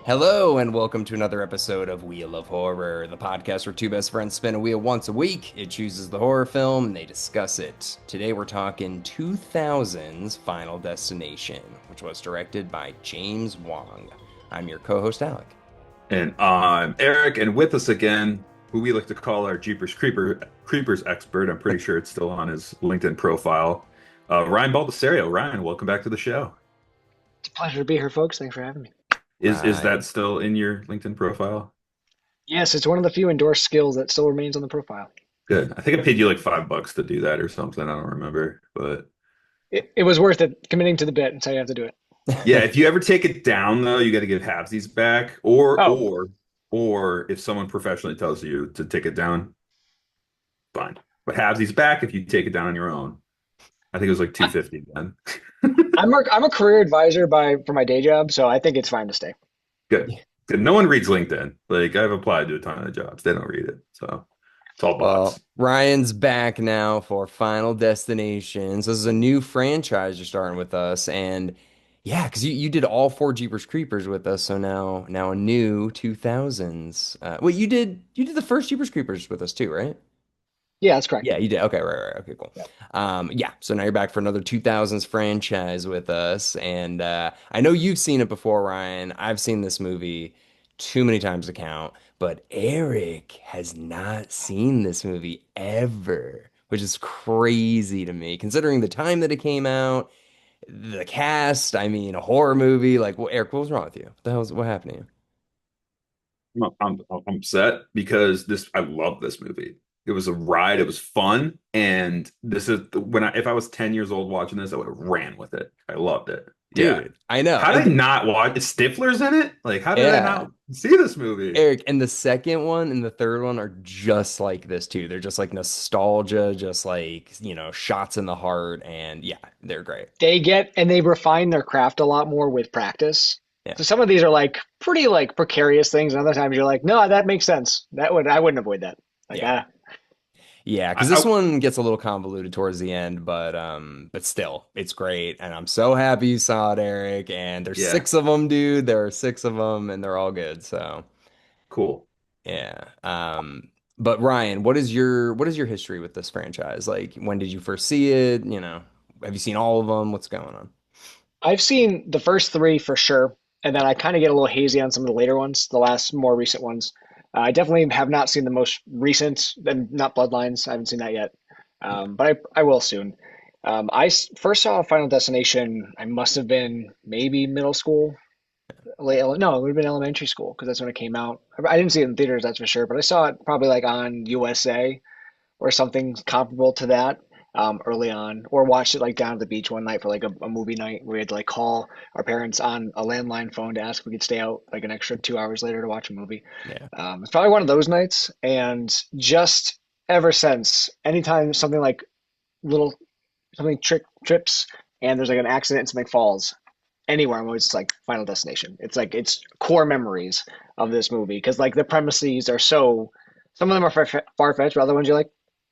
Hello, and welcome to another episode of Wheel of Horror, the podcast where two best friends spin a wheel once a week. It chooses the horror film and they discuss it. Today we're talking 2000's Final Destination, which was directed by James Wong. I'm your co host, Alec. And I'm Eric, and with us again, who we like to call our Creepers expert. I'm pretty sure it's still on his LinkedIn profile. Ryan Baldassario. Ryan, welcome back to the show. It's a pleasure to be here, folks. Thanks for having me. Is that Ryan. still in your LinkedIn profile? Yes, it's one of the few endorsed skills that still remains on the profile. Good. I think I paid you like $5 to do that or something. I don't remember, but It was worth it committing to the bit, and so you have to do it. yeah. If you ever take it down, though, you got to give halvesies back, or Oh, or or if someone professionally tells you to take it down, fine. But halvesies back if you take it down on your own. I think it was like I, 250 then. I'm a career advisor for my day job, so I think it's fine to stay. Good. Good. No one reads LinkedIn. Like I've applied to a ton of jobs. They don't read it. So it's all Well, bots. Ryan's back now for Final Destination. So this is a new franchise you're starting with us, and yeah, because you did all four Jeepers Creepers with us, so now a new 2000s. Wait, you did the first Jeepers Creepers with us too, right? Yeah, that's correct. Yeah, you did. Okay, right. Okay, cool. Yeah. Yeah, so now you're back for another 2000s franchise with us, and I know you've seen it before, Ryan. I've seen this movie too many times to count, but Eric has not seen this movie ever, which is crazy to me, considering the time that it came out, the cast. I mean, a horror movie. Like, well, Eric, what was wrong with you? What happened to you? I'm upset because this I love this movie. It was a ride. It was fun, and this is when if I was 10 years old watching this, I would have ran with it. I loved it. Yeah. Dude, I know. How did I not watch? Stifler's in it? Like, how did I Yeah. not see this movie? Eric, and the second one and the third one are just like this too. They're just like nostalgia, just like, shots in the heart. And yeah, they're great. They refine their craft a lot more with practice. Yeah. So some of these are like pretty like precarious things, and other times you're like, no, that makes sense. I wouldn't avoid that. Like Yeah. Yeah, because this I one gets a little convoluted towards the end, but still, it's great. And I'm so happy you saw it, Eric. And there's yeah, six of them, dude. There are six of them, and they're all good. So cool. yeah. But Ryan, what is your history with this franchise? Like, when did you first see it? Have you seen all of them? What's going on? I've seen the first three for sure, and then I kind of get a little hazy on some of the later ones, the last more recent ones. I definitely have not seen the most recent, and not Bloodlines. I haven't seen that yet, but I will soon. First saw Final Destination. I must have been maybe middle school, no, it would have been elementary school because that's when it came out. I didn't see it in theaters, that's for sure, but I saw it probably like on USA or something comparable to that early on, or watched it like down at the beach one night for like a movie night where we had to like call our parents on a landline phone to ask if we could stay out like an extra 2 hours later to watch a movie. Yeah. It's probably one of those nights, and just ever since, anytime something like little something trips and there's like an accident and something falls anywhere, I'm always just like Final Destination. It's like it's core memories of this movie because like the premises are so. Some of them are far-fetched, but other ones you're like,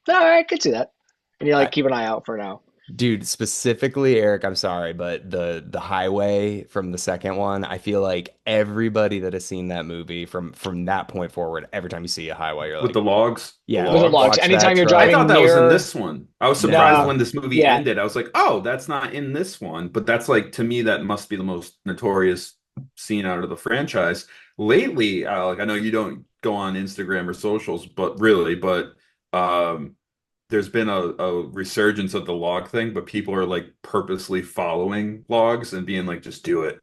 all right, I could see that. And you like keep an eye out for now. Dude, specifically, Eric, I'm sorry, but the highway from the second one, I feel like everybody that has seen that movie from that point forward, every time you see a highway, you're With like, the logs, the yeah, With the logs. logs, watch that anytime you're I truck. thought driving that was in near, this one. I was surprised No. no, when this movie yeah, ended. I was like, oh, that's not in this one. But that's like, to me, that must be the most notorious scene out of the franchise. Lately, Alec, I know you don't go on Instagram or socials, but really, but um, there's been a resurgence of the log thing, but people are like purposely following logs and being like, just do it.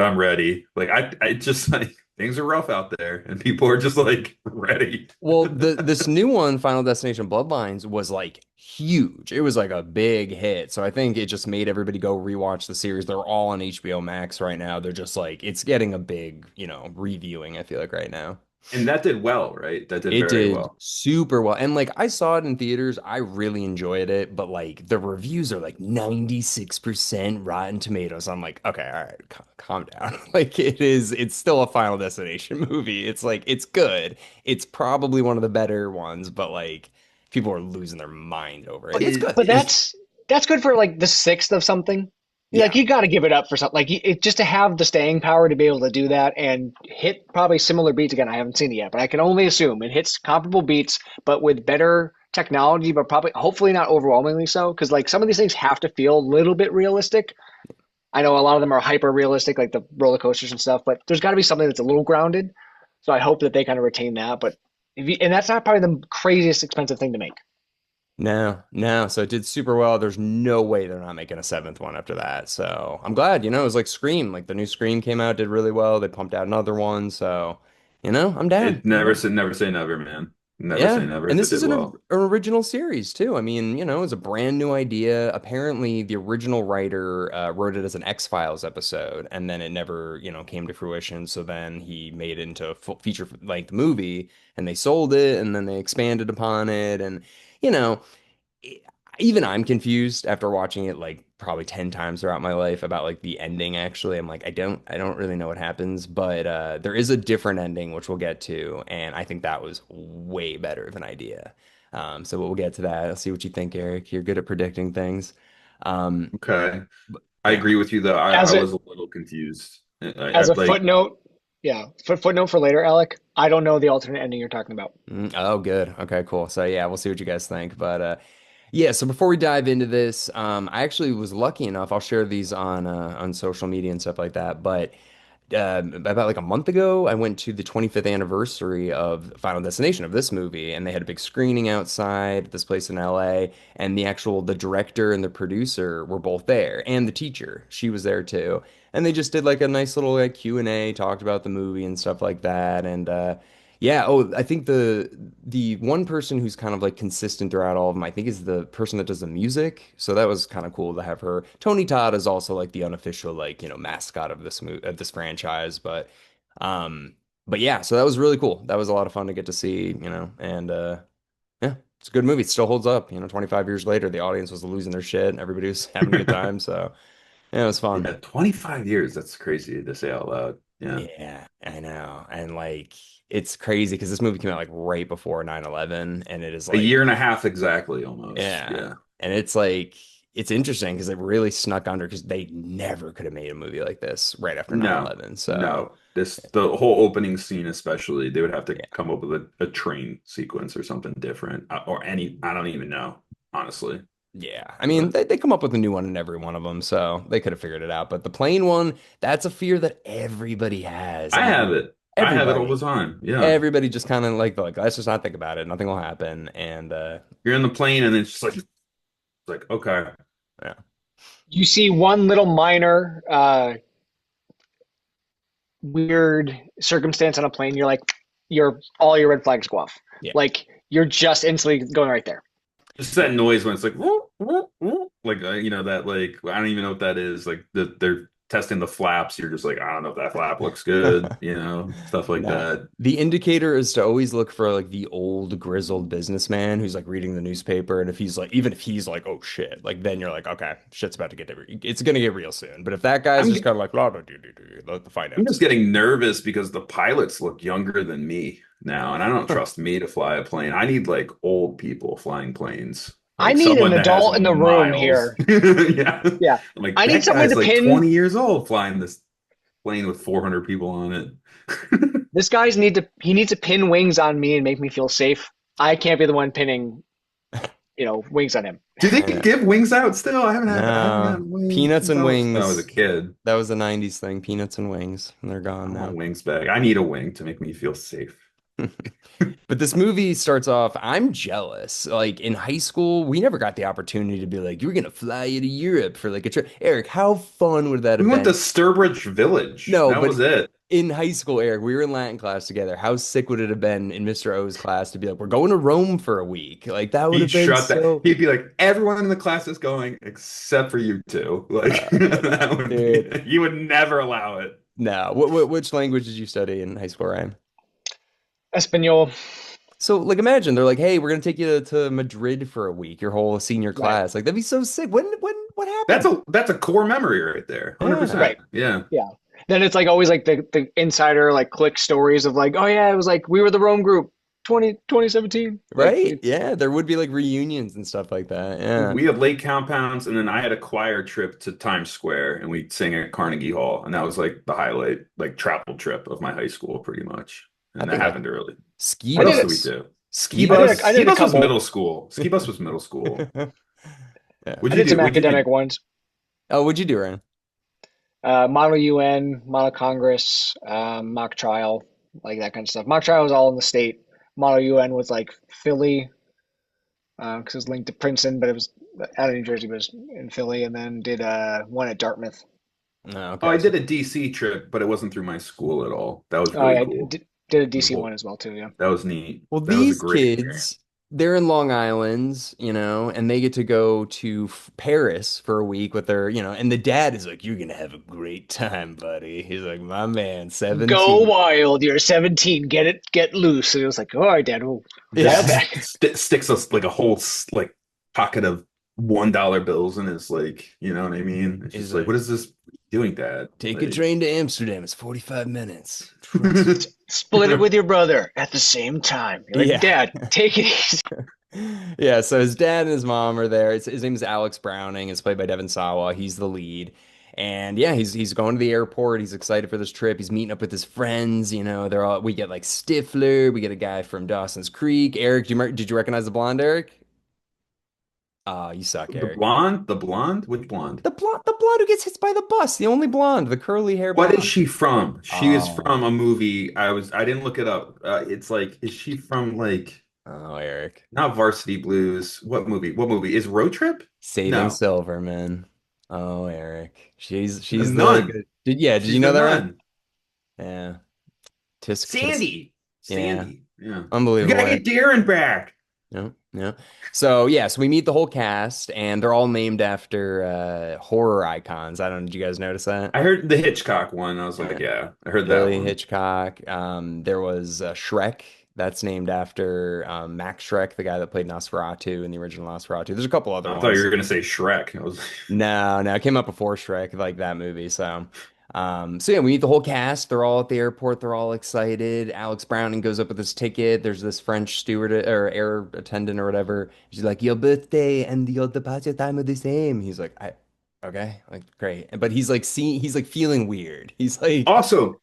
I'm ready. Like, I just like things are rough out there and people are just like ready. Well, this new one, Final Destination Bloodlines, was like huge. It was like a big hit. So I think it just made everybody go rewatch the series. They're all on HBO Max right now. They're just like it's getting a big, reviewing, I feel like right now. And that did well, right? That did It very did well. super well. And like I saw it in theaters. I really enjoyed it, but like the reviews are like 96% Rotten Tomatoes. I'm like, okay, all right, calm down. Like it's still a Final Destination movie. It's like it's good. It's probably one of the better ones, but like people are losing their mind over it. but It's good. but Is that's good for like the sixth of something. Like Yeah. you got to give it up for something like just to have the staying power to be able to do that and hit probably similar beats again. I haven't seen it yet, but I can only assume it hits comparable beats, but with better technology, but probably hopefully not overwhelmingly so. Because like some of these things have to feel a little bit realistic. I know a lot of them are hyper realistic, like the roller coasters and stuff, but there's got to be something that's a little grounded. So I hope that they kind of retain that. But and that's not probably the craziest expensive thing to make. No, no. So it did super well. There's no way they're not making a seventh one after that. So I'm glad, it was like Scream. Like the new Scream came out, did really well. They pumped out another one. So, I'm down. It I'm down. never say never, man. Never say Yeah. never And if it this is did an well. original series too. I mean, it's a brand new idea. Apparently, the original writer wrote it as an X-Files episode, and then it never, came to fruition. So then he made it into a full feature-length movie, and they sold it, and then they expanded upon it, and you know e- even I'm confused after watching it like probably 10 times throughout my life about like the ending actually. I'm like I don't really know what happens, but there is a different ending which we'll get to, and I think that was way better of an idea. So we'll get to that. I'll see what you think, Eric. You're good at predicting things. Um, Okay. I yeah. agree with you though. I As a was a little confused. as a Like footnote, yeah, footnote for later, Alec. I don't know the alternate ending you're talking about. Oh, good. Okay, cool. So yeah, we'll see what you guys think. But yeah, so before we dive into this, I actually was lucky enough. I'll share these on social media and stuff like that. But about like a month ago, I went to the 25th anniversary of Final Destination of this movie, and they had a big screening outside at this place in LA, and the director and the producer were both there, and the teacher, she was there too. And they just did like a nice little like Q&A, talked about the movie and stuff like that. And yeah, oh, I think the one person who's kind of like consistent throughout all of them, I think is the person that does the music. So that was kind of cool to have her. Tony Todd is also like the unofficial like, mascot of this franchise, um but yeah, so that was really cool. That was a lot of fun to get to see, and yeah, it's a good movie. It still holds up, 25 years later. The audience was losing their shit and everybody was having a good time, so yeah, it was fun. yeah, 25 years. That's crazy to say out loud. Yeah. Yeah, I know. And like it's crazy because this movie came out like right before 9/11, and it is A like year and a half exactly almost. yeah. Yeah. And it's like it's interesting because it really snuck under because they never could have made a movie like this right after nine No, eleven. So no. The whole opening scene, especially, they would have to yeah. come up with a train sequence or something different, or any. I don't even know, honestly. Yeah. I mean, But they come up with a new one in every one of them, so they could have figured it out. But the plane one, that's a fear that everybody has. I I have mean, it. I have it all the everybody. time. Yeah, Everybody just kind of like, let's just not think about it. Nothing will happen. And you're in the plane, and it's just like okay, yeah. You see one little minor weird circumstance on a plane, you're like, you're all your red flags go off. Yeah. Like you're just instantly going right there. just that noise when it's like whoop, whoop, whoop. Like that like I don't even know what that is. Like they're testing the flaps. You're just like I don't know if that flap looks good. Stuff like No. that. The indicator is to always look for like the old grizzled businessman who's like reading the newspaper. And if he's like, even if he's like, oh shit, like then you're like, okay, shit's about to it's gonna get real soon. But if that guy's I'm just kind of like, la, da, do, do, do, let the find I'm out just soon. getting nervous because the pilots look younger than me now, and I don't trust me to fly a plane. I need like old people flying planes, I like need an someone that has adult in the room miles. here. Yeah. Yeah. I'm like, I need that someone guy's to like pin 20 years old flying this plane with 400 people on it. this guy's need to he needs to pin wings on me and make me feel safe. I can't be the one pinning, wings on him. Do they I know. give wings out still? I haven't No. gotten wings Peanuts since and I was a wings. kid. That was a 90s thing. Peanuts and wings. And they're I gone want now. wings back. I need a wing to make me feel safe. But this movie starts off, I'm jealous. Like in high school, we never got the opportunity to be like, you're gonna fly you to Europe for like a trip. Eric, how fun would that We have went to been? Sturbridge Village. No, That but was it. in high school, Eric, we were in Latin class together. How sick would it have been in Mr. O's class to be like, we're going to Rome for a week? Like that would He'd have been shut that. so He'd be like, everyone in the class is going except for you two. Like uh, that would be. dude. You would never allow it. No. Which language did you study in high school, Ryan? Espanol, So like imagine they're like, hey, we're gonna take you to Madrid for a week, your whole senior right, class. Like that'd be so sick. When what That's happened? a core memory right there. Yeah. 100%. right. Yeah. Yeah. Then it's like always like the insider like click stories of like, oh yeah, it was like we were the Rome group 2017. Like Right? it's Yeah, there would be like reunions and stuff like that. Yeah. We had lake compounds, and then I had a choir trip to Times Square, and we'd sing at Carnegie Hall, and that was like the highlight, like travel trip of my high school, pretty much. I And that think I happened early. ski I What did else it. did we bus. do? Ski I bus. Ski did a bus was couple. middle school. Ski bus was middle school. Yeah. I What'd you did do? some What'd you academic do? ones. Oh, what'd you do, Ryan? Model UN, Model Congress, mock trial, like that kind of stuff. Mock trial was all in the state. Model UN was like Philly, because it was linked to Princeton, but it was out of New Jersey, but it was in Philly. And then did one at Dartmouth. Oh, Oh, okay. I So, did a DC trip, but it wasn't through my school at all. That was Oh, really yeah, cool. did a The DC one whole as well too. Yeah. that was neat. well, That was a these great experience. kids, they're in Long Island, and they get to go to Paris for a week with their, and the dad is like, "You're gonna have a great time, buddy." He's like, "My man, Go 17." wild! You're 17. Get loose. And it was like, all right, Dad, we'll dial Yeah. Just back. sticks us like a whole like pocket of $1 bills in his like, you know what I mean? It's He's just like, what like, is this doing, Dad? "Take a Like, train to Amsterdam. It's 45 minutes. Trust me." Split it with your brother at the same time. You're like, Yeah. Dad, take it easy. Yeah, so his dad and his mom are there. His name is Alex Browning. It's played by Devon Sawa. He's the lead. And yeah, he's going to the airport. He's excited for this trip. He's meeting up with his friends. We get like Stifler. We get a guy from Dawson's Creek. Eric, did you recognize the blonde Eric? Oh, you suck, Eric. the blonde, which blonde? The blonde who gets hit by the bus. The only blonde, the curly hair What is blonde. she from? She is Oh, from a movie. I didn't look it up. It's like, is she from like oh, Eric. not Varsity Blues? What movie? What movie? Is Road Trip? Saving No, Silverman. Oh, Eric. She's the she's the nun. good. Did you She's the know that, Ryan? nun. Yeah. Tisk tisk. Sandy. Yeah. Sandy. Yeah. We Unbelievable, gotta Eric. get Darren back. Yeah. Yeah. So yeah, so we meet the whole cast and they're all named after horror icons. I don't know, did you guys notice that? I heard the Hitchcock one. I was like, Yeah. yeah, I heard that Billy one. Hitchcock. There was Shrek. That's named after Max Shrek, the guy that played Nosferatu in the original Nosferatu. There's a couple other I thought you ones. were gonna say Shrek. I was No, no, it came out before Shrek, like that movie. So yeah, we meet the whole cast. They're all at the airport. They're all excited. Alex Browning goes up with his ticket. There's this French steward or air attendant or whatever. She's like, "Your birthday and your departure time are the same." He's like, okay, like great." But he's like feeling weird. He's like, also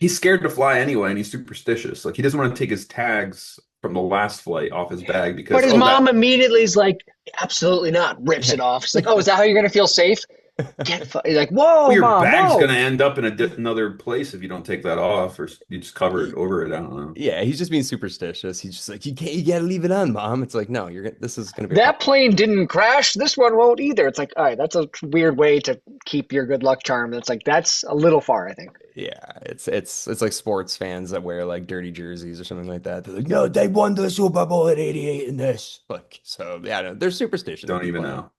he's scared to fly anyway, and he's superstitious. Like he doesn't want to take his tags from the last flight off his bag But because his oh that mom immediately is like, absolutely not. Rips it off. She's like, oh, is that how you're gonna feel safe? He's like, well, whoa, your mom, bag's whoa. gonna end up in another place if you don't take that off, or you just cover it over it. I don't know. yeah, he's just being superstitious. He's just like, you gotta leave it on, mom. It's like, no, this is gonna be a That problem. plane didn't crash. This one won't either. It's like, all right, that's a weird way to keep your good luck charm. It's like that's a little far, I think. Yeah, it's like sports fans that wear like dirty jerseys or something like that. They're like, no, they won the Super Bowl in '88 in this. Like, so yeah, no, there's superstitions, Don't even people. know.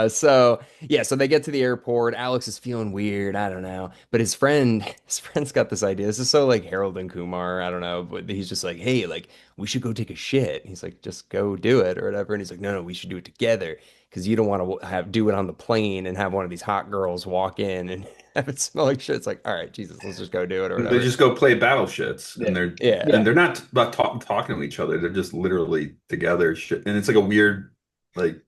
So yeah, so they get to the airport. Alex is feeling weird. I don't know, but his friend's got this idea. This is so like Harold and Kumar. I don't know, but he's just like, hey, like we should go take a shit. He's like, just go do it or whatever. And he's like, no, no, we should do it together because you don't want to have do it on the plane and have one of these hot girls walk in and have it smell like shit. It's like, all right, Jesus, let's just go do it or They whatever. just go play battle shits, Yeah. and they're Yeah. Yeah. and they're not talking to each other. They're just literally together. Shit, and it's like a weird like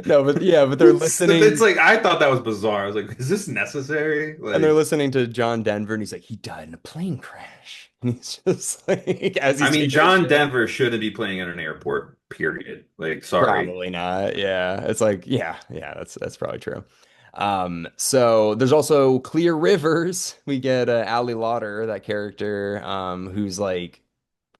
No, but yeah, but they're it's listening like I thought that was bizarre. I was like, is this necessary? and they're Like, listening to John Denver and he's like, he died in a plane crash. And he's just like, as I he's mean, taking a John shit. Denver shouldn't be playing at an airport, period. Like, sorry. Probably not. Yeah. It's like, yeah, that's probably true. So there's also Clear Rivers. We get Ali Lauder, that character, who's like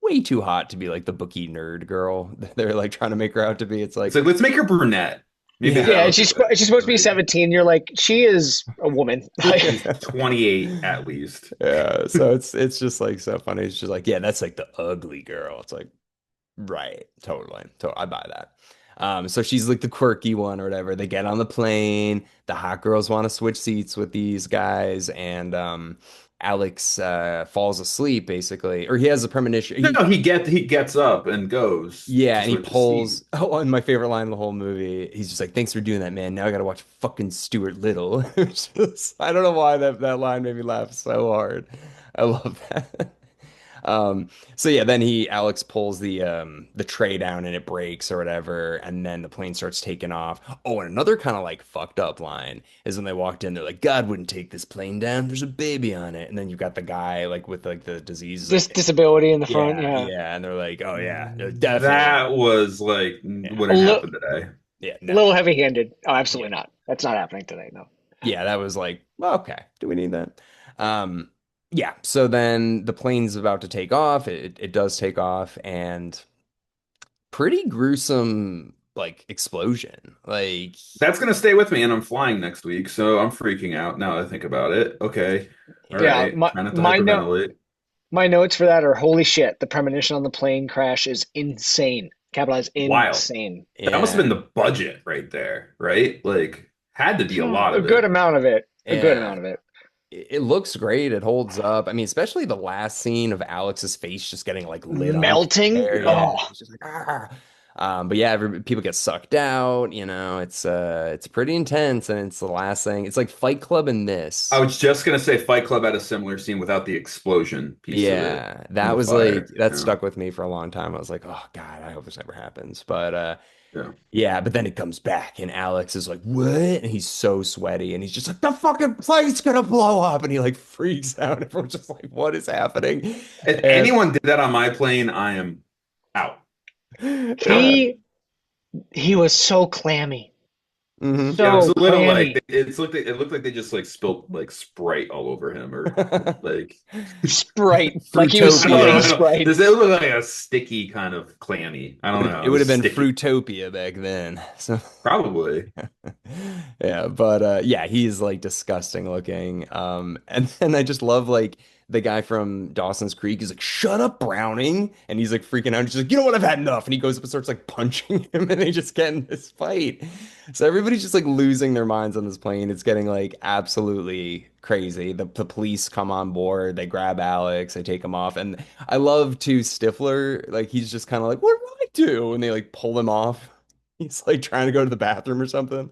way too hot to be like the bookie nerd girl. They're like trying to make her out to be. It's It's like, like, let's make her brunette. Maybe yeah. Yeah, that'll and do it. she's supposed to be Like, 17. You're like, she is a woman. she's 28 at least. Yeah, so it's just like so funny. It's just like, yeah, that's like the ugly girl. It's like, right, totally. So I buy that. So she's like the quirky one or whatever. They get on the plane. The hot girls want to switch seats with these guys, and Alex falls asleep basically, or he has a premonition. No, he gets up and goes Yeah, to and he switch his seat. pulls. Oh, and my favorite line in the whole movie, he's just like, "Thanks for doing that, man. Now I gotta watch fucking Stuart Little." I don't know why that line made me laugh so hard. I love that. So yeah, then Alex pulls the tray down and it breaks or whatever, and then the plane starts taking off. Oh, and another kind of like fucked up line is when they walked in, they're like, God wouldn't take this plane down. There's a baby on it. And then you've got the guy like with like the disease is This like, disability in the front, yeah, yeah. yeah. And they're like, oh yeah, no, definitely. That was like Yeah. A wouldn't little, happen today. Yeah, no. little heavy-handed. Oh, Yeah. absolutely not. That's not happening today. No. Yeah, that was like, well, okay, do we need that? Um, yeah, so then the plane's about to take off. It does take off and pretty gruesome like explosion. Like That's gonna stay with me, and I'm flying next week, so I'm freaking out now that I think about it. Okay, all yeah. Yeah, right, try not to my note hyperventilate. my notes for that are holy shit. The premonition on the plane crash is insane. Capitalized Wild. insane. That must have Yeah. been the budget right there, right? Like, had to be a lot A of good it. amount of it. A good Yeah. amount of it. It looks great. It holds up. I mean, especially the last scene of Alex's face just getting like lit on Melting. fire. Yeah. Oh, It's just like, ah. But yeah, people get sucked out, it's pretty intense and it's the last thing. It's like Fight Club in I this. was just gonna say Fight Club had a similar scene without the explosion piece of it Yeah, from that the was like fire. that Yeah, stuck with me for a long time. I was like, oh God, I hope this never happens. But yeah. yeah, but then it comes back and Alex is like, what? And he's so sweaty and he's just like, the fucking plane's gonna blow up. And he like freaks out. Everyone's just like, what is happening? If And anyone did that on my plane, I am out. Out. he he was so clammy. mhm. Yeah, it was So a little like clammy. it looked like they just like spilled like Sprite all over him or like Sprite. Like he was I don't know. sweating Fruitopia. I don't, Sprite. this it looked like a sticky kind of clammy. I don't know. It It would have was been sticky. Fruitopia back then. So Probably. yeah, but yeah, he's like disgusting looking. And then I just love like the guy from Dawson's Creek is like, shut up, Browning. And he's like freaking out. He's like, you know what, I've had enough. And he goes up and starts like punching him and they just get in this fight. So everybody's just like losing their minds on this plane. It's getting like absolutely crazy. The police come on board, they grab Alex, they take him off. And I love too Stifler, like he's just kind of like, what did I do? And they like pull him off. He's like trying to go to the bathroom or something.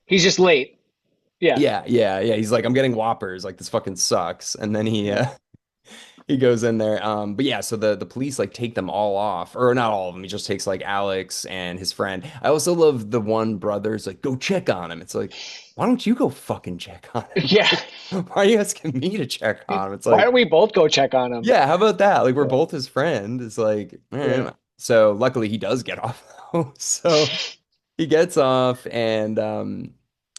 He's just late. Yeah. Yeah, yeah, yeah. He's like, I'm getting Whoppers. Like this fucking sucks. And then he goes in there. But yeah, so the police like take them all off, or not all of them. He just takes like Alex and his friend. I also love the one brother's like, go check on him. It's like, why don't you go fucking check on him? Yeah. Like, why are you asking me to check on him? It's Why like, don't we both go check on him? yeah, how about that? Like we're Yeah. both his friend. It's like, all Yeah. right. So luckily he does get off though. So he gets off and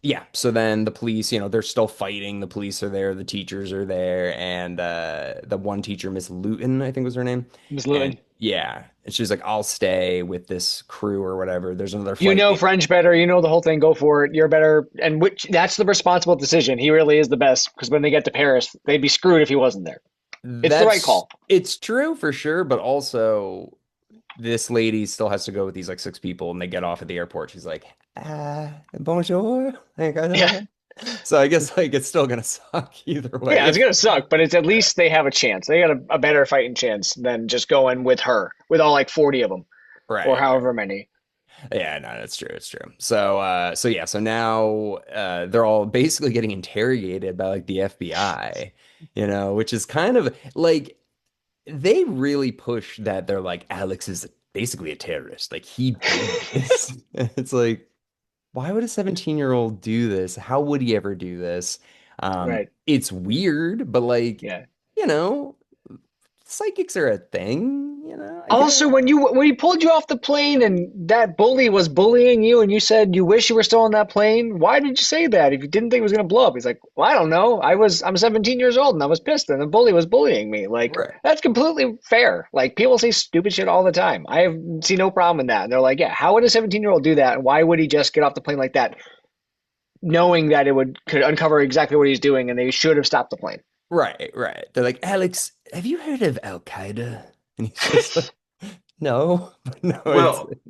yeah, so then the police, they're still fighting. The police are there, the teachers are there, and the one teacher, Miss Luton, I think was her name. Miss And Luton. yeah, and she's like, I'll stay with this crew or whatever. There's another You flight know being French better. You know the whole thing. Go for it. You're better. And which that's the responsible decision. He really is the best because when they get to Paris, they'd be screwed if he wasn't there. It's the right That's call. it's true for sure, but also this lady still has to go with these like six people and they get off at the airport. She's like, bonjour. Like, I don't Yeah. know. So I guess like it's still gonna suck either way. Yeah, it's gonna suck, but it's at least they have a chance. They got a better fighting chance than just going with her, with all like 40 of them or Right, right. however many. Yeah, no, that's true. It's true. So yeah, so now they're all basically getting interrogated by like the FBI, which is kind of like they really push that they're like Alex is basically a terrorist. Like he did this. It's like, why would a 17-year-old do this? How would he ever do this? Right. It's weird, but like, Yeah. you know, psychics are a thing, I Also, guess. when he pulled you off the plane and that bully was bullying you, and you said you wish you were still on that plane, why did you say that if you didn't think it was gonna blow up? He's like, well, I don't know. I'm 17 years old and I was pissed, and the bully was bullying me. Like Right. that's completely fair. Like people say stupid shit all the time. I have see no problem in that. And they're like, yeah, how would a 17-year-old do that? And why would he just get off the plane like that, knowing that it would could uncover exactly what he's doing, and they should have stopped the plane? Right, right. They're like, Alex, have you heard of Al Qaeda? And he's just like, no, no, it's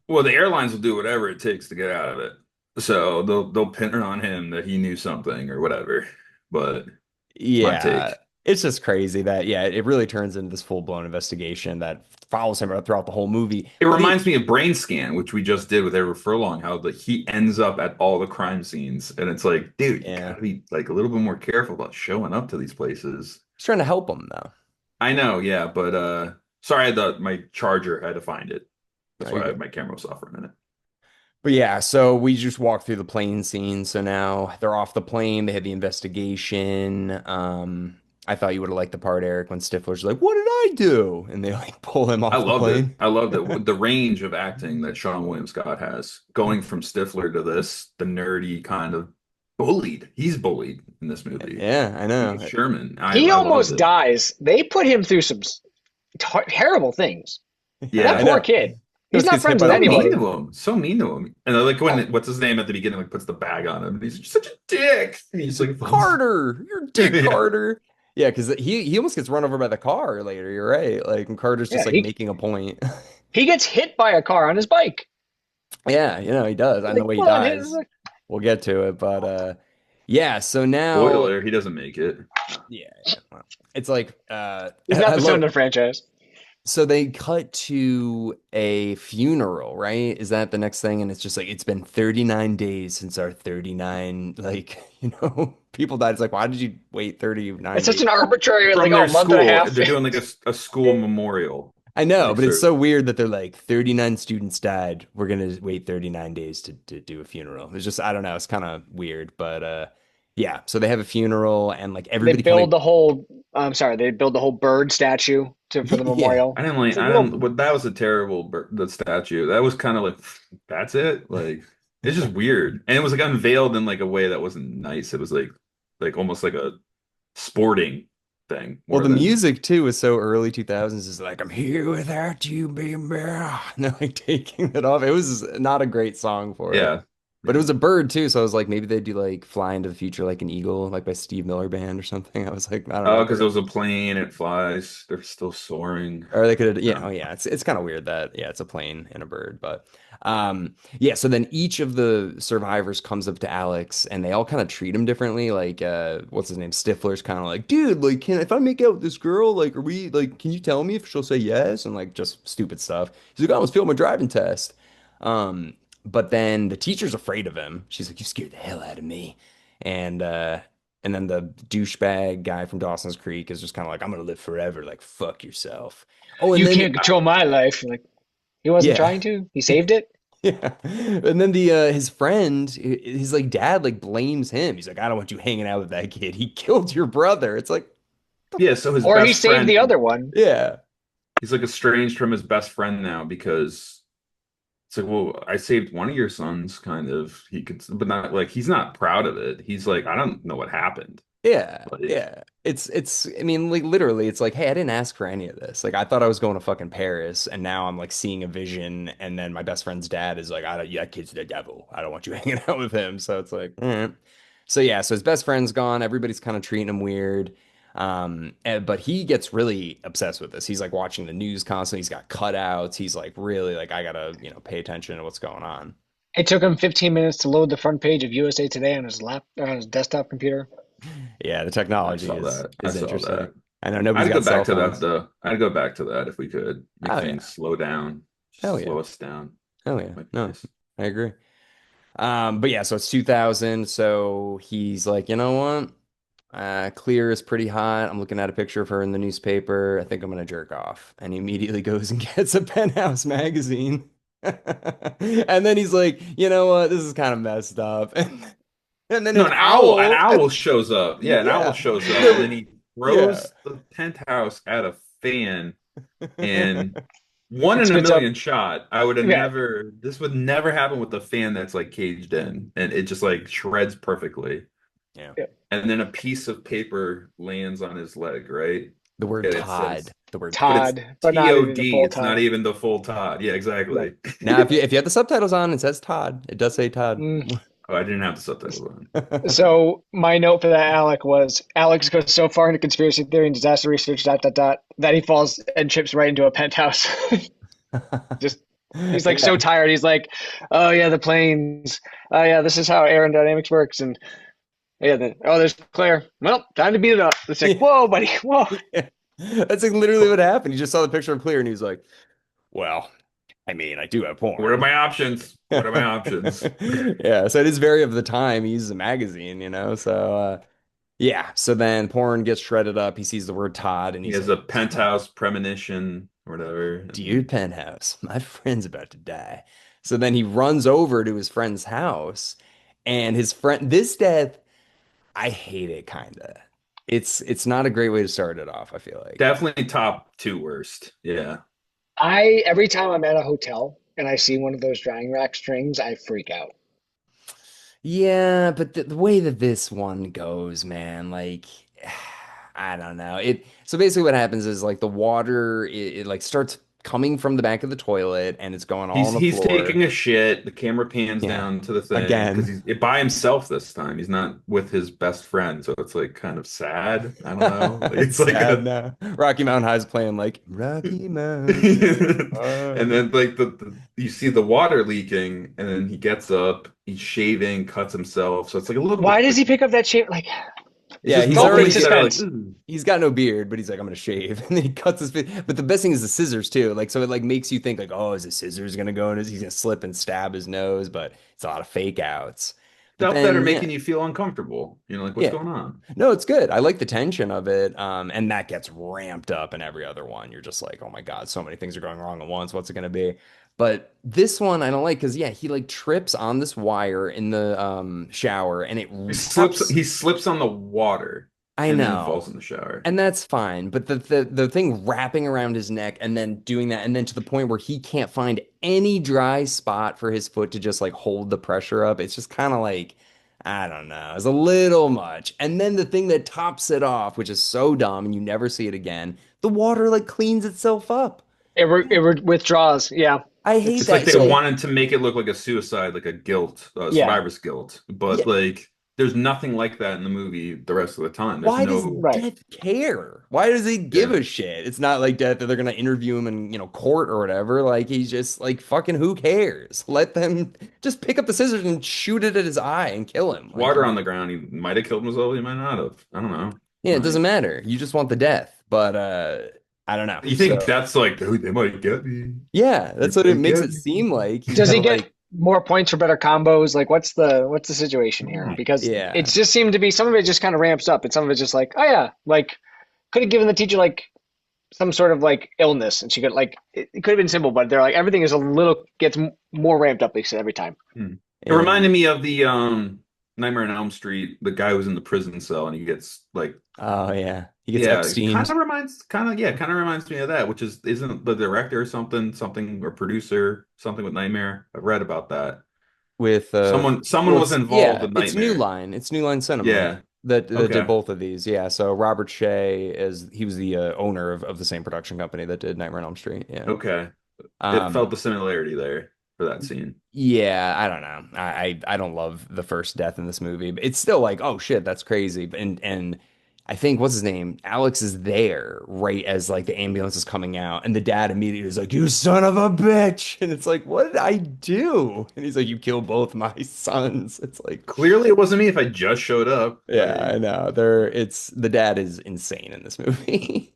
Well, the airlines will do whatever it takes to get out of it. So they'll pin it on him that he knew something or whatever. But my yeah, take. it's just crazy that yeah, it really turns into this full-blown investigation that follows him throughout the whole movie. It I mean, reminds me of Brain Scan, which we just did with Ever Furlong, how he ends up at all the crime scenes. And it's like, dude, you yeah, gotta be like a little bit more careful about showing up to these places. he's trying to help him though. I know, yeah, but sorry, my charger I had to find it. No, That's you're why good. my camera was off for a minute. But yeah, so we just walked through the plane scene. So now they're off the plane. They had the investigation. I thought you would have liked the part, Eric, when Stifler's like, "What did I do?" And they like pull him I off the loved it. plane. I loved it. The range of acting that Sean William Scott has, going from Stifler to this, the nerdy kind of bullied. He's bullied in this movie. Yeah, I He's know. Sherman. He I loved almost it. dies. They put him through some terrible things. Yeah, That I Yeah. poor know. kid. He He's almost not gets hit friends by with the So mean anybody. to him. So mean to him. And I like Oh, when what's his name at the beginning, like puts the bag on him. And he's such a dick. And he's like, Carter, you're Dick yeah. Carter. Yeah, because he almost gets run over by the car later. You're right. Like, and Carter's just yeah, like making a point. he gets hit by a car on his bike. Yeah, he does. I know Like, the way he what? dies. We'll get to it, but yeah. So now, Spoiler, he doesn't make it. yeah, yeah. Well, it's like He's not I the son love. of the franchise. So they cut to a funeral, right? Is that the next thing? And it's just like it's been 39 days since our 39 like, people died. It's like, why did you wait 39 It's such days? an arbitrary, like, From oh, their a month and a school. half. They're doing like a school memorial. I know, Like but it's so so weird that they're like 39 students died. We're gonna wait 39 days to do a funeral. It's just I don't know, it's kind of weird, but yeah. So they have a funeral and like They everybody kind build of the whole. I'm sorry, they build the whole bird statue for the yeah. memorial. It's like, I well, didn't, what that was a terrible, the statue. That was kind of like, that's it. Like, it's just weird. And it was like unveiled in like a way that wasn't nice. It was like almost like a sporting thing Well, more the than, music too was so early 2000s. Is like I'm here without you, baby. And they're like taking it off. It was not a great song for it. yeah. But it Yeah. was a bird too, so I was like, maybe they do like Fly into the Future like an Eagle, like by Steve Miller Band or something. I was like, I don't know Oh, if because they're it was a plane, it flies. They're still soaring. or they could, yeah, oh No. yeah, it's kind of weird that yeah, it's a plane and a bird, but yeah. So then each of the survivors comes up to Alex, and they all kind of treat him differently. Like, what's his name? Stifler's kind of like, dude, like, can if I make out with this girl, like, are we like, can you tell me if she'll say yes? And like, just stupid stuff. He's like, I almost failed my driving test. Um, but then the teacher's afraid of him. She's like, you scared the hell out of me, and uh. And then the douchebag guy from Dawson's Creek is just kind of like, I'm gonna live forever, like fuck yourself. Oh, and you then can't control my life. Like, he wasn't yeah, trying to. He saved it. yeah. And then the his friend, his like dad, like blames him. He's like, I don't want you hanging out with that kid. He killed your brother. It's like, Yeah, so his Or he best saved friend, the other one. yeah, he's like estranged from his best friend now because it's like, well, I saved one of your sons, kind of. He could, but not like he's not proud of it. He's like, I don't know what happened. yeah, Like, yeah. It's. I mean, like literally, it's like, hey, I didn't ask for any of this. Like, I thought I was going to fucking Paris, and now I'm like seeing a vision, and then my best friend's dad is like, I don't, yeah, that kid's the devil. I don't want you hanging out with him. So it's like, So yeah, so his best friend's gone. Everybody's kind of treating him weird. But he gets really obsessed with this. He's like watching the news constantly. He's got cutouts. He's like really like I gotta, pay attention to what's going on. It took him 15 minutes to load the front page of USA Today on his on his desktop computer. Yeah, the I technology saw is that. I is saw interesting. that. I know nobody's I'd go got cell back to that phones. though. I'd go back to that if we could make Oh things yeah. slow down, Hell just yeah. slow us down. Hell yeah. Might be No, nice. I agree. But yeah, so it's 2000. So he's like, you know what? Clear is pretty hot. I'm looking at a picture of her in the newspaper. I think I'm gonna jerk off. And he immediately goes and gets a Penthouse magazine. And then he's like, you know what? This is kind of messed up. And then No, an owl. owl shows up. Yeah, an owl Yeah. shows up, and No, then he yeah. throws the penthouse at a fan, and one It in a spits up. million shot. I would have Yeah. never. This would never happen with the fan that's like caged in, and it just like shreds perfectly. Yeah. Yeah. And then a piece of paper lands on his leg, right? The word And it Todd. says, The word but Todd. it's Todd, but not even the TOD. full It's not Todd. even the full Todd. Yeah, No. exactly. Now, if you have the subtitles on, it says Todd. It does say Todd. Mm. Oh, I didn't have the subtitles on. So my note for that, Alec, was Alex goes so far into conspiracy theory and disaster research, that he falls and chips right into a penthouse. Just he's like so Yeah. tired. He's like, oh yeah, the planes. Oh yeah, this is how aerodynamics works. And yeah, then oh, there's Claire. Well, time to beat it up. It's like, Yeah. whoa, buddy, whoa. Yeah. That's like literally what happened. He just saw the picture of Clear and he was like, well, I mean, I do have What are porn. my options? What are my options? Yeah, so it is very of the time. He uses a magazine, so Yeah. So then porn gets shredded up. He sees the word Todd and He he's has like, a penthouse premonition or whatever. Dear Penthouse, my friend's about to die. So then he runs over to his friend's house and his friend, this death, I hate it kinda. It's not a great way to start it off, I feel like. Definitely top two worst. Yeah. I every time I'm at a hotel and I see one of those drying rack strings, I freak out. Yeah, but the way that this one goes, man, like I don't know. It so basically what happens is like the water it like starts coming from the back of the toilet and it's going all on the He's floor. taking a shit. The camera pans Yeah. down to the thing because Again. he's by himself this time. He's not with his best friend, so it's like kind of sad. I don't know. Like, It's it's like sad a now. Rocky Mountain High's playing like Rocky Mountain. and then like you see the water leaking, and then he gets up, he's shaving, cuts himself. So it's like a little Why bit does like he pick up that shape? Like, it's Yeah, just he's opening already already set out like suspense. "Ooh." he's got no beard, but he's like, I'm gonna shave. And then he cuts his face. But the best thing is the scissors too. Like, so it like makes you think like, oh, is the scissors gonna go in his he's gonna slip and stab his nose, but it's a lot of fake outs. But Stuff that are then yeah, making you feel uncomfortable. You know, like what's yeah. going on? No, it's good. I like the tension of it. And that gets ramped up in every other one. You're just like, oh my God, so many things are going wrong at once. What's it gonna be? But this one I don't like because yeah, he like trips on this wire in the shower and it wraps. He slips on the water I and then falls know. in the shower. And that's fine, but the thing wrapping around his neck and then doing that, and then to the point where he can't find any dry spot for his foot to just like hold the pressure up. It's just kind of like, I don't know, it's a little much. And then the thing that tops it off, which is so dumb, and you never see it again, the water like cleans itself up. Withdraws. Yeah, I hate It's like that. they So wanted to make it look like a suicide, like a guilt, yeah, survivor's guilt. yeah, But like, there's nothing like that in the movie the rest of the time. There's why does no, right. Death care? Why does he give yeah. a shit? It's not like Death that they're gonna interview him in, court or whatever. Like he's just like fucking who cares? Let them just pick up the scissors and shoot it at his eye and kill him. Like Water on the ground. He might have killed himself. He might not have. I don't know. yeah, it doesn't Like, matter. You just want the death. But I don't know. you think So that's like, oh, they might get me. yeah, They that's what it might makes get it seem like. He's Does kind he of get like, more points for better combos? Like, what's the situation here? me. Because it yeah. just seemed to be some of it just kind of ramps up, and some of it's just like, oh yeah, like could have given the teacher like some sort of like illness, and she could like it could have been simple, but they're like everything is a little gets more ramped up. They said every time. Hmm. It And reminded me of the Nightmare on Elm Street, the guy who's in the prison cell and he gets like oh yeah, he gets yeah, it Epsteined kind of reminds me of that, which is isn't the director or something or producer, something with Nightmare. I've read about that. with Someone well was it's involved yeah, with it's New Nightmare. Line. It's New Line Cinema Yeah. that did Okay. both of these. Yeah, so Robert Shea is he was the owner of the same production company that did Nightmare on Elm Street. Yeah. Okay. It Um felt the similarity there for that scene. yeah, I don't know. I don't love the first death in this movie, but it's still like, oh shit, that's crazy. And I think what's his name? Alex is there right as like the ambulance is coming out, and the dad immediately is like, "You son of a bitch!" And it's like, "What did I do?" And he's like, "You killed both my sons." It's like, Clearly, it wasn't me if I just showed up. yeah, Like, I know. It's the dad is insane in this movie.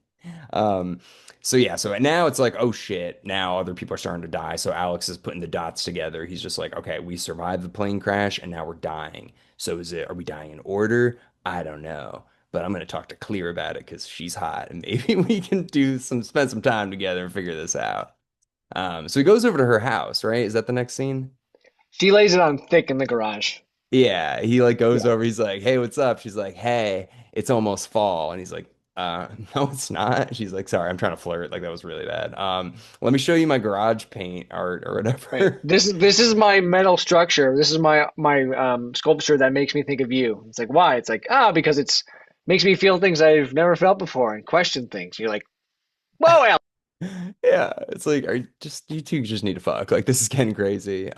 Um, so yeah, so now it's like, oh shit, now other people are starting to die. So Alex is putting the dots together. He's just like, okay, we survived the plane crash and now we're dying. So are we dying in order? I don't know. But I'm gonna talk to Clear about it because she's hot and maybe we can spend some time together and figure this out. So he goes over to her house, right? Is that the next scene? She lays it on thick in the garage. Yeah, he like goes Yeah, over, he's like, "Hey, what's up?" She's like, "Hey, it's almost fall." And he's like, no, it's not." She's like, "Sorry, I'm trying to flirt." Like that was really bad. Let me show you my garage paint art or right. whatever. This is my metal structure. This is my sculpture that makes me think of you. It's like why? It's like because it's makes me feel things I've never felt before and question things. You're like, whoa, Al. Yeah, it's like you two just need to fuck. Like this is getting crazy.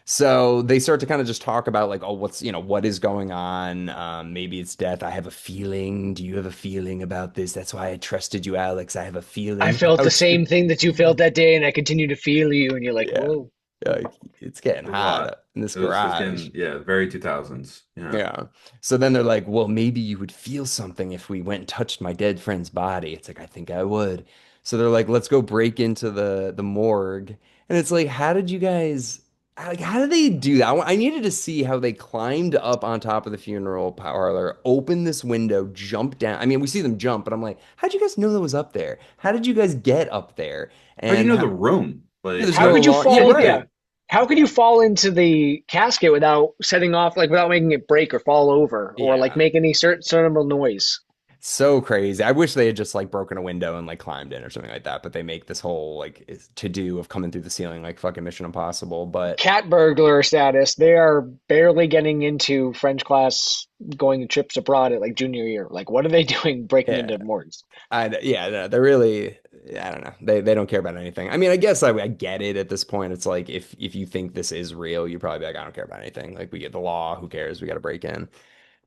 So they start to kind of just talk about like, oh, what is going on? Maybe it's death. I have a feeling. Do you have a feeling about this? That's why I trusted you, Alex. I have a I feeling felt the about you. same thing that you felt that day, and I continue to feel you. And you're like, Yeah. whoa. Like it's getting a hot lot. up in this It was garage. getting, yeah, very 2000s. Yeah. Yeah. So then they're like, well, maybe you would feel something if we went and touched my dead friend's body. It's like, I think I would. So they're like, let's go break into the morgue. And it's like, how did you guys? Like, how do they do that? I needed to see how they climbed up on top of the funeral parlor, opened this window, jumped down. I mean, we see them jump, but I'm like, how'd you guys know that was up there? How did you guys get up there? How do you And know how, the room? yeah, Like there's How no could you alarm. Yeah, fall? right. Yeah. How could you fall into the casket without setting off, like without making it break or fall over or like Yeah. make any certain noise? So crazy. I wish they had just like broken a window and like climbed in or something like that, but they make this whole like to do of coming through the ceiling like fucking Mission Impossible. But Cat burglar status. They are barely getting into French class, going to trips abroad at like junior year. Like, what are they doing breaking yeah, into morgues? yeah, no, they're really, I don't know. They don't care about anything. I mean, I guess I get it at this point. It's like if you think this is real, you probably be like, I don't care about anything. Like we get the law, who cares? We got to break in.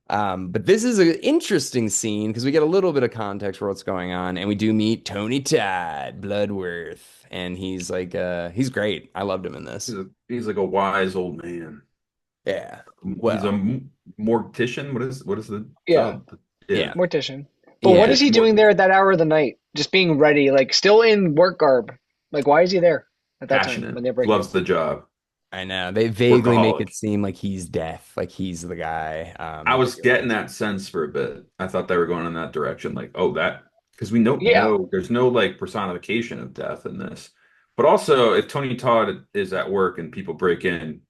But this is an interesting scene because we get a little bit of context for what's going on, and we do meet Tony Todd, Bloodworth, and he's like, he's great. I loved him in this. he's like a wise old man. Yeah. He's a Well, mortician. What is the Yeah, job? Yeah, yeah, mortician. But what yeah. is he doing there at that hour of the night? Just being ready, like still in work garb. Like, why is he there at that time passionate, when they're breaking loves in? the job, I know. They vaguely make workaholic. it seem like he's death, like he's the guy. I That was you're getting like, that sense for a bit. I thought they were going in that direction, like, oh, that because we don't Yeah, know there's no like personification of death in this. But also, if Tony Todd is at work and people break in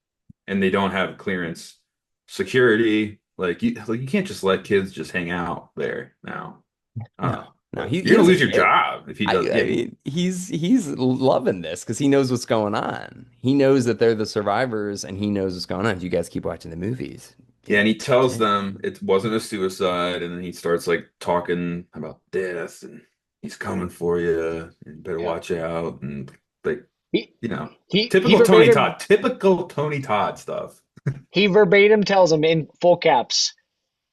and they don't have clearance, security, like you can't just let kids just hang out there now. I don't no, know, no, but he you're gonna doesn't lose your care. job if he does. I Yeah, mean, he's loving this because he knows what's going on. He knows that they're the survivors, and he knows what's going on. If you guys keep watching the movies, yeah, and you'll he catch tells it. them it wasn't a suicide, and then he starts like talking about death and he's coming for you, and better yeah. watch out, and like He you know, he typical Tony verbatim Todd, typical Tony Todd stuff. he verbatim tells him in full caps,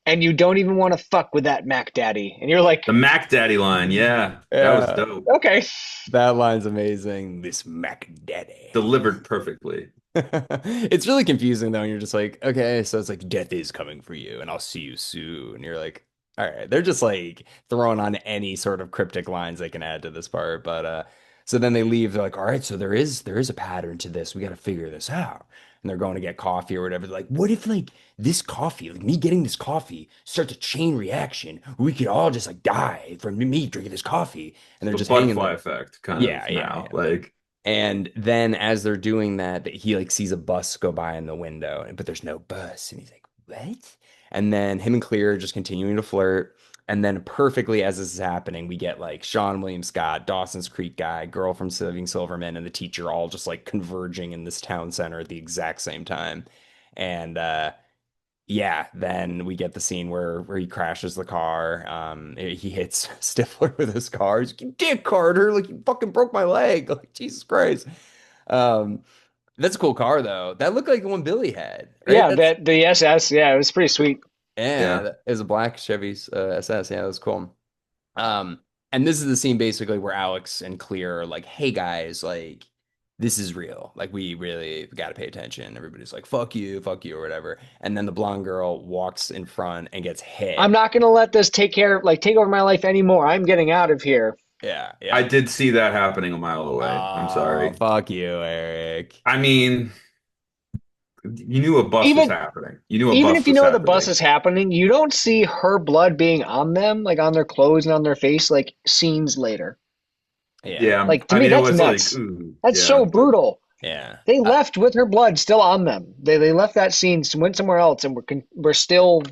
and you don't even want to fuck with that Mac Daddy. And you're like, The Mack Daddy line, yeah, that was Yeah, dope, okay. that line's amazing. This Mac Daddy. delivered perfectly. It's really confusing though, and you're just like, okay, so it's like death is coming for you, and I'll see you soon. And you're like, all right, they're just like throwing on any sort of cryptic lines they can add to this part. But so then they leave, they're like, all right, so there is a pattern to this. We got to figure this out. And they're going to get coffee or whatever. They're like, what if like this coffee, like me getting this coffee, starts a chain reaction? We could all just like die from me drinking this coffee. And they're The just hanging butterfly there. effect, kind Yeah, of yeah, now, yeah. like And then as they're doing that, he like sees a bus go by in the window, but there's no bus. And he's like, what? And then him and Clear are just continuing to flirt. And then perfectly as this is happening, we get like Sean William Scott, Dawson's Creek guy, girl from Saving Silverman, and the teacher all just like converging in this town center at the exact same time. And yeah, then we get the scene where he crashes the car. He hits Stifler with his car. He's like, "You dick, Carter! Like you fucking broke my leg! Like Jesus Christ!" Um, that's a cool car though. That looked like the one Billy had, right? Yeah, That's that the SS, yeah, it was pretty sweet. yeah, yeah. that is a black Chevy's SS. Yeah, that was cool. Um, and this is the scene basically where Alex and Clear are like, "Hey guys, like this is real. Like we really got to pay attention." Everybody's like, fuck you," or whatever. And then the blonde girl walks in front and gets I'm hit. not gonna let this take over my life anymore. I'm getting out of here. Yeah, I yeah. did see that happening a mile away. I'm Oh, sorry. fuck you, Eric. I mean, you knew a bus was Even happening. You knew a even bus if you was know the bus happening. is happening, you don't see her blood being on them, like on their clothes and on their face, like scenes later. Yeah, Yeah, Like to I me, mean, it that's was like, nuts. ooh, That's yeah, so brutal. yeah. They left with her blood still on them. They left that scene, went somewhere else, and we're still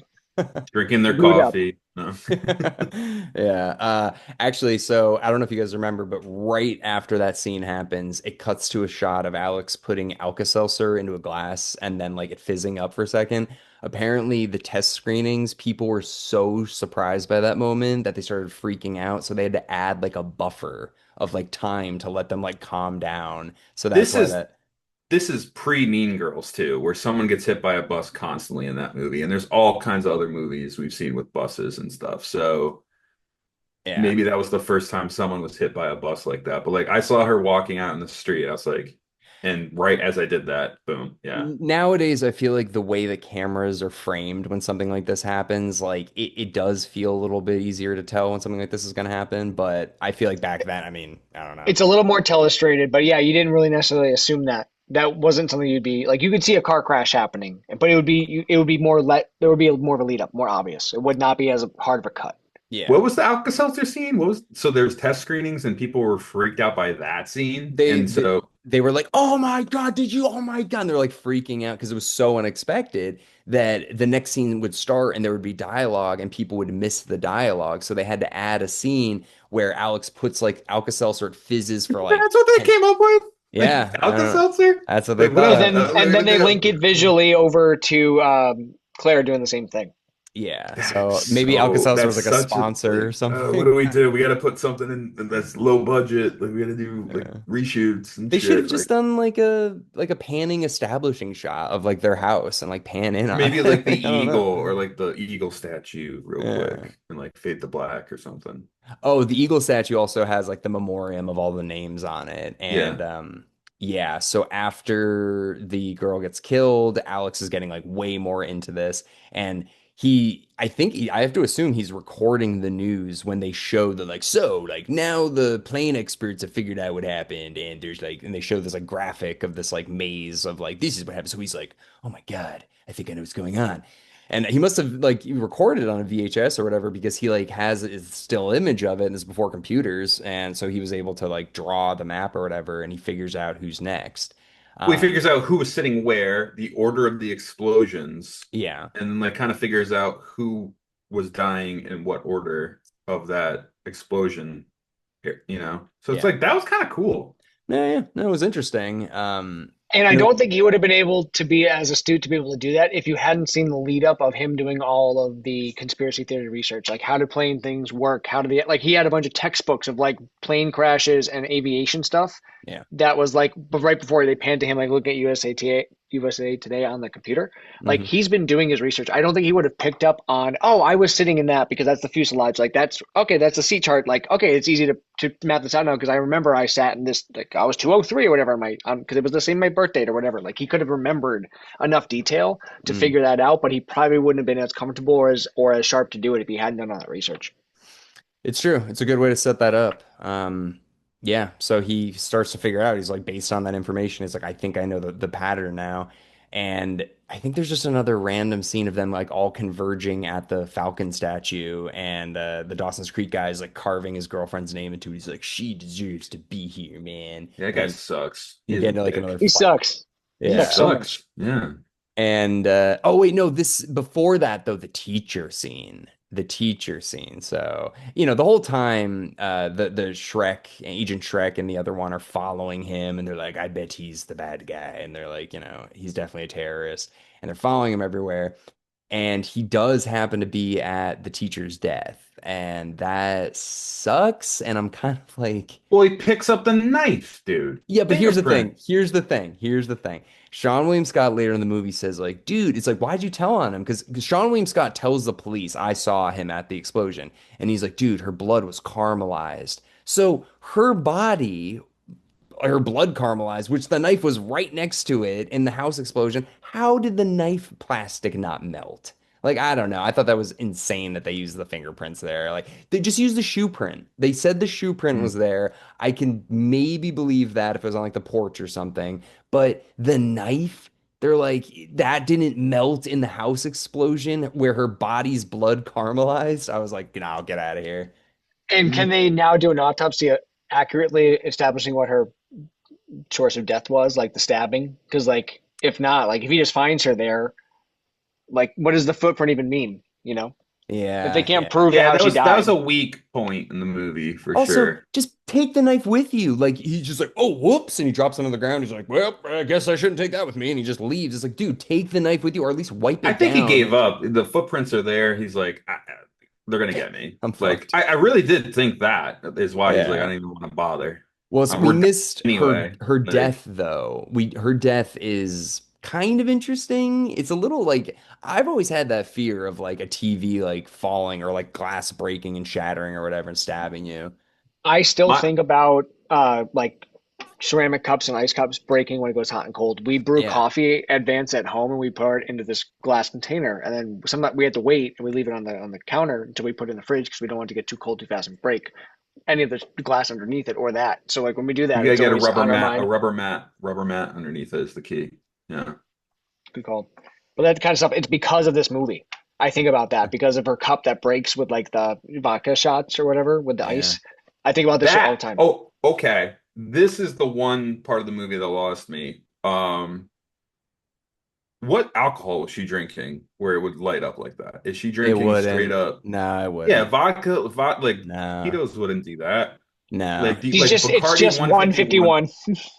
drinking their glued up. coffee. No. Yeah. Actually, so I don't know if you guys remember, but right after that scene happens, it cuts to a shot of Alex putting Alka-Seltzer into a glass and then like it fizzing up for a second. Apparently, the test screenings, people were so surprised by that moment that they started freaking out. So they had to add like a buffer of like time to let them like calm down. So that's This why is that, this is pre Mean Girls too, where someone gets hit by a bus constantly in that movie, and there's all kinds of other movies we've seen with buses and stuff. So yeah. maybe that was the first time someone was hit by a bus like that. But like I saw her walking out in the street, I was like, and right as I did that, boom, yeah. Nowadays, I feel like the way that cameras are framed when something like this happens, like it does feel a little bit easier to tell when something like this is going to happen. But I feel like back then, I mean, I don't know. It's a little more telestrated, but yeah, you didn't really necessarily assume that. That wasn't something you'd be like. You could see a car crash happening, but it would be more let there would be more of a lead up, more obvious. It would not be as hard of a cut. Yeah. What was the Alka-Seltzer scene? What was so there's test screenings and people were freaked out by that scene, They, and they so they were like, "Oh my God, did you? Oh my God!" And they're like freaking out because it was so unexpected that the next scene would start and there would be dialogue and people would miss the dialogue. So they had to add a scene where Alex puts like Alka-Seltzer, it fizzes for like that's what they 10. came up with. Yeah, I don't know. Alka-Seltzer. That's what they Like what And else? thought. then and Like, then what they the- link it visually over to Claire doing the same thing. Yeah, so That's maybe so Alka-Seltzer was that's like a such a sponsor or like what something. do we do? We got to put something in that's low budget. Like we got to do like Yeah. reshoots and They should have shit. just Like done like a panning establishing shot of like their house and like pan in on maybe it. like the Like, I don't eagle know. or like the eagle statue real Yeah. quick and like fade to black or something. Oh, the eagle statue also has like the memoriam of all the names on it. And Yeah. yeah, so after the girl gets killed, Alex is getting like way more into this. And I have to assume he's recording the news when they show the like, so like now the plane experts have figured out what happened. And there's like, and they show this like graphic of this like maze of like, this is what happened. So he's like, oh my God, I think I know what's going on. And he must have like recorded it on a VHS or whatever because he like has a still image of it and it's before computers. And so he was able to like draw the map or whatever and he figures out who's next. Well, he Um, figures out who was sitting where, the order of the explosions, yeah, and then like kind of figures out who was dying in what order of that explosion, you know? So it's yeah. like that was kind of cool. Yeah, no, it was interesting. And I You know, don't think he would have been able to be as astute to be able to do that if you hadn't seen the lead up of him doing all of the conspiracy theory research, like how do plane things work, how do they like he had a bunch of textbooks of like plane crashes and aviation stuff yeah. that was like but right before they panned to him like look at USA Today on the computer. Like Hmm. he's been doing his research. I don't think he would have picked up on, oh, I was sitting in that because that's the fuselage. Like that's okay, that's a C chart. Like, okay, it's easy to map this out now because I remember I sat in this like I was 203 or whatever my because it was the same my birth date or whatever. Like he could have remembered enough detail to Mm. figure that out, but he probably wouldn't have been as comfortable or as sharp to do it if he hadn't done all that research. It's true. It's a good way to set that up. Yeah, so he starts to figure out, he's like, based on that information, he's like, I think I know the pattern now. And I think there's just another random scene of them like all converging at the Falcon statue, and the Dawson's Creek guy is like carving his girlfriend's name into it. He's like, she deserves to be here, man. Yeah, that And guy they, sucks. they He's a get into like another dick. He fight. sucks. He He sucks Yeah. so much. sucks. Yeah. And oh wait, no, this before that though, the teacher scene. The teacher scene. So, the whole time the Shrek, Agent Shrek and the other one are following him and they're like, I bet he's the bad guy. And they're like, he's definitely a terrorist. And they're following him everywhere. And he does happen to be at the teacher's death. And that sucks. And I'm kind of like, Well, he picks up the knife, dude. yeah, but here's the Fingerprint. thing. Here's the thing. Here's the thing. Sean William Scott later in the movie says, like, dude, it's like, why'd you tell on him? Because Sean William Scott tells the police, I saw him at the explosion. And he's like, dude, her blood was caramelized. So her blood caramelized, which the knife was right next to it in the house explosion. How did the knife plastic not melt? Like, I don't know. I thought that was insane that they used the fingerprints there. Like, they just used the shoe print. They said the shoe print Hmm. was there. I can maybe believe that if it was on like the porch or something. But the knife, they're like, that didn't melt in the house explosion where her body's blood caramelized. I was like, no, get out of here. And can they now do an autopsy accurately establishing what her source of death was, like the stabbing? Because like if not, like if he just finds her there, like what does the footprint even mean? You know, if they Yeah, can't yeah. prove Yeah, how she that was died. a weak point in the movie for Also, sure. just take the knife with you. Like he's just like, oh, whoops, and he drops it on the ground. He's like, well, I guess I shouldn't take that with me, and he just leaves. It's like, dude, take the knife with you, or at least wipe I it think he down. gave up. The footprints are there. He's like, they're gonna get me. I'm Like, fucked. I really did think that is why he's like, I Yeah. don't even want to bother. Well, we We're done missed her anyway. her Like, death though. Her death is kind of interesting. It's a little like I've always had that fear of like a TV like falling or like glass breaking and shattering or whatever and stabbing you. I still my, think about like ceramic cups and ice cups breaking when it goes hot and cold. We brew Yeah. coffee advance at home and we pour it into this glass container, and then some we had to wait and we leave it on the counter until we put it in the fridge because we don't want it to get too cold too fast and break. any of the glass underneath it or that. So like when we do You that, gotta it's get a always rubber on our mat, mind. rubber mat underneath it is the key. Yeah. Be called. But that kind of stuff, it's because of this movie. I think about that because of her cup that breaks with like the vodka shots or whatever with the Yeah. ice. I think about this shit all the That, time. oh, okay. This is the one part of the movie that lost me. What alcohol was she drinking where it would light up like that? Is she It drinking straight wouldn't. up? No, it Yeah, wouldn't. like No. Tito's wouldn't do that. No. Like It's Bacardi just 151. 151.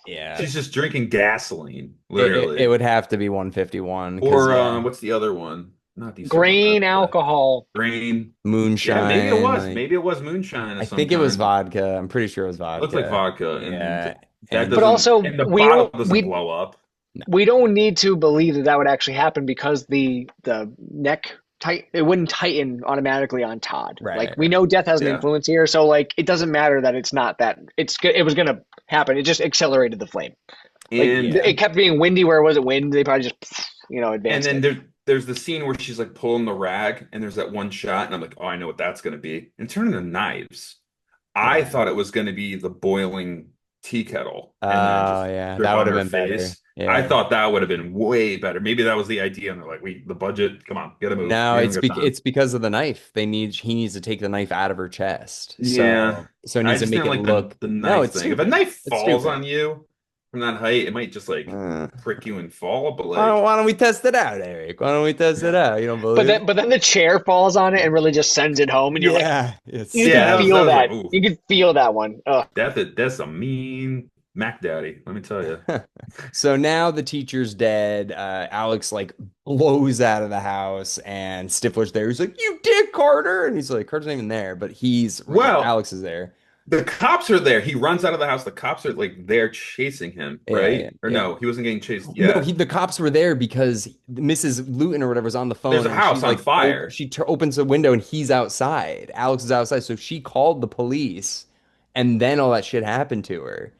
Yeah. She's just drinking gasoline, It literally. would have to be 151 because Or yeah, what's the other one? Not diesel Grain monoxide. alcohol. Grain. Yeah, maybe it moonshine, was. like Maybe it was moonshine of I some think it was kind. vodka. I'm pretty sure it was Looks like vodka. vodka, and Yeah. that But And doesn't, also and the bottle doesn't blow up. no, we don't need to believe that that would actually happen because the neck tight it wouldn't tighten automatically on Todd. Like we right. know death has an Yeah. influence here, so like it doesn't matter that it's not that it was gonna happen. It just accelerated the flame. Like And Yeah. it kept being windy where it wasn't wind. They probably just and advanced then it. there's the scene where she's like pulling the rag, and there's that one shot, and I'm like, oh, I know what that's gonna be. And turning the knives. I Yeah. thought it was gonna be the boiling tea kettle, and then Oh just yeah, drip that would on have her been better. face. I Yeah. thought that would have been way better. Maybe that was the idea, and they're like, "We, the budget, come on, get a move. No, We don't got time." it's because of the knife. He needs to take the knife out of her chest. Yeah, So it I needs to just make didn't it like look. the No, knife it's thing. If a stupid. knife It's falls stupid. on you from that height, it might just like Uh, prick you and fall. But like, why don't we test it out, Eric? Why don't we test it out? You don't believe? But then the chair falls on it and really just sends it home, and you're like, Yeah, it you can yeah, that feel stabs. was like, that. ooh, You can feel that one. Ugh. that's a mean Mack Daddy. Let me tell you. So now the teacher's dead. Alex like blows out of the house, and Stifler's there. He's like, "You dick, Carter!" And he's like, "Carter's not even there, but Well, Alex is there." the cops are there. He runs out of the house. The cops are like there chasing him, Yeah, yeah, right? Or yeah. no, he wasn't getting chased No, yet. the cops were there because Mrs. Luton or whatever was on the There's phone, a and she house on like fire, opens a window, and he's outside. Alex is outside, so she called the police, and then all that shit happened to her.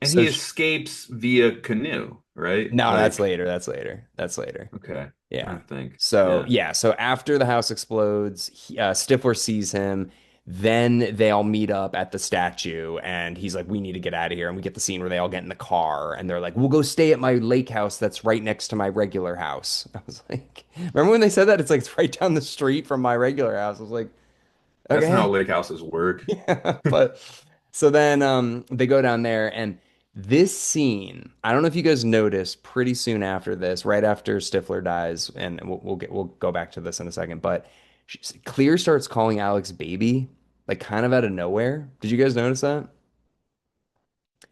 and So he she, escapes via canoe, right? no, that's Like, later. That's later. That's later. okay, Yeah. trying to think. So Yeah. yeah. So after the house explodes, Stifler sees him. Then they all meet up at the statue, and he's like, "We need to get out of here." And we get the scene where they all get in the car, and they're like, "We'll go stay at my lake house that's right next to my regular house." I was like, "Remember when they said that? It's like it's right down the street from my regular house." I was like, That's not how "Okay." lake houses work. Yeah, but so then they go down there and this scene, I don't know if you guys noticed pretty soon after this, right after Stifler dies, and we'll go back to this in a second, but Clear starts calling Alex baby, like kind of out of nowhere. Did you guys notice that?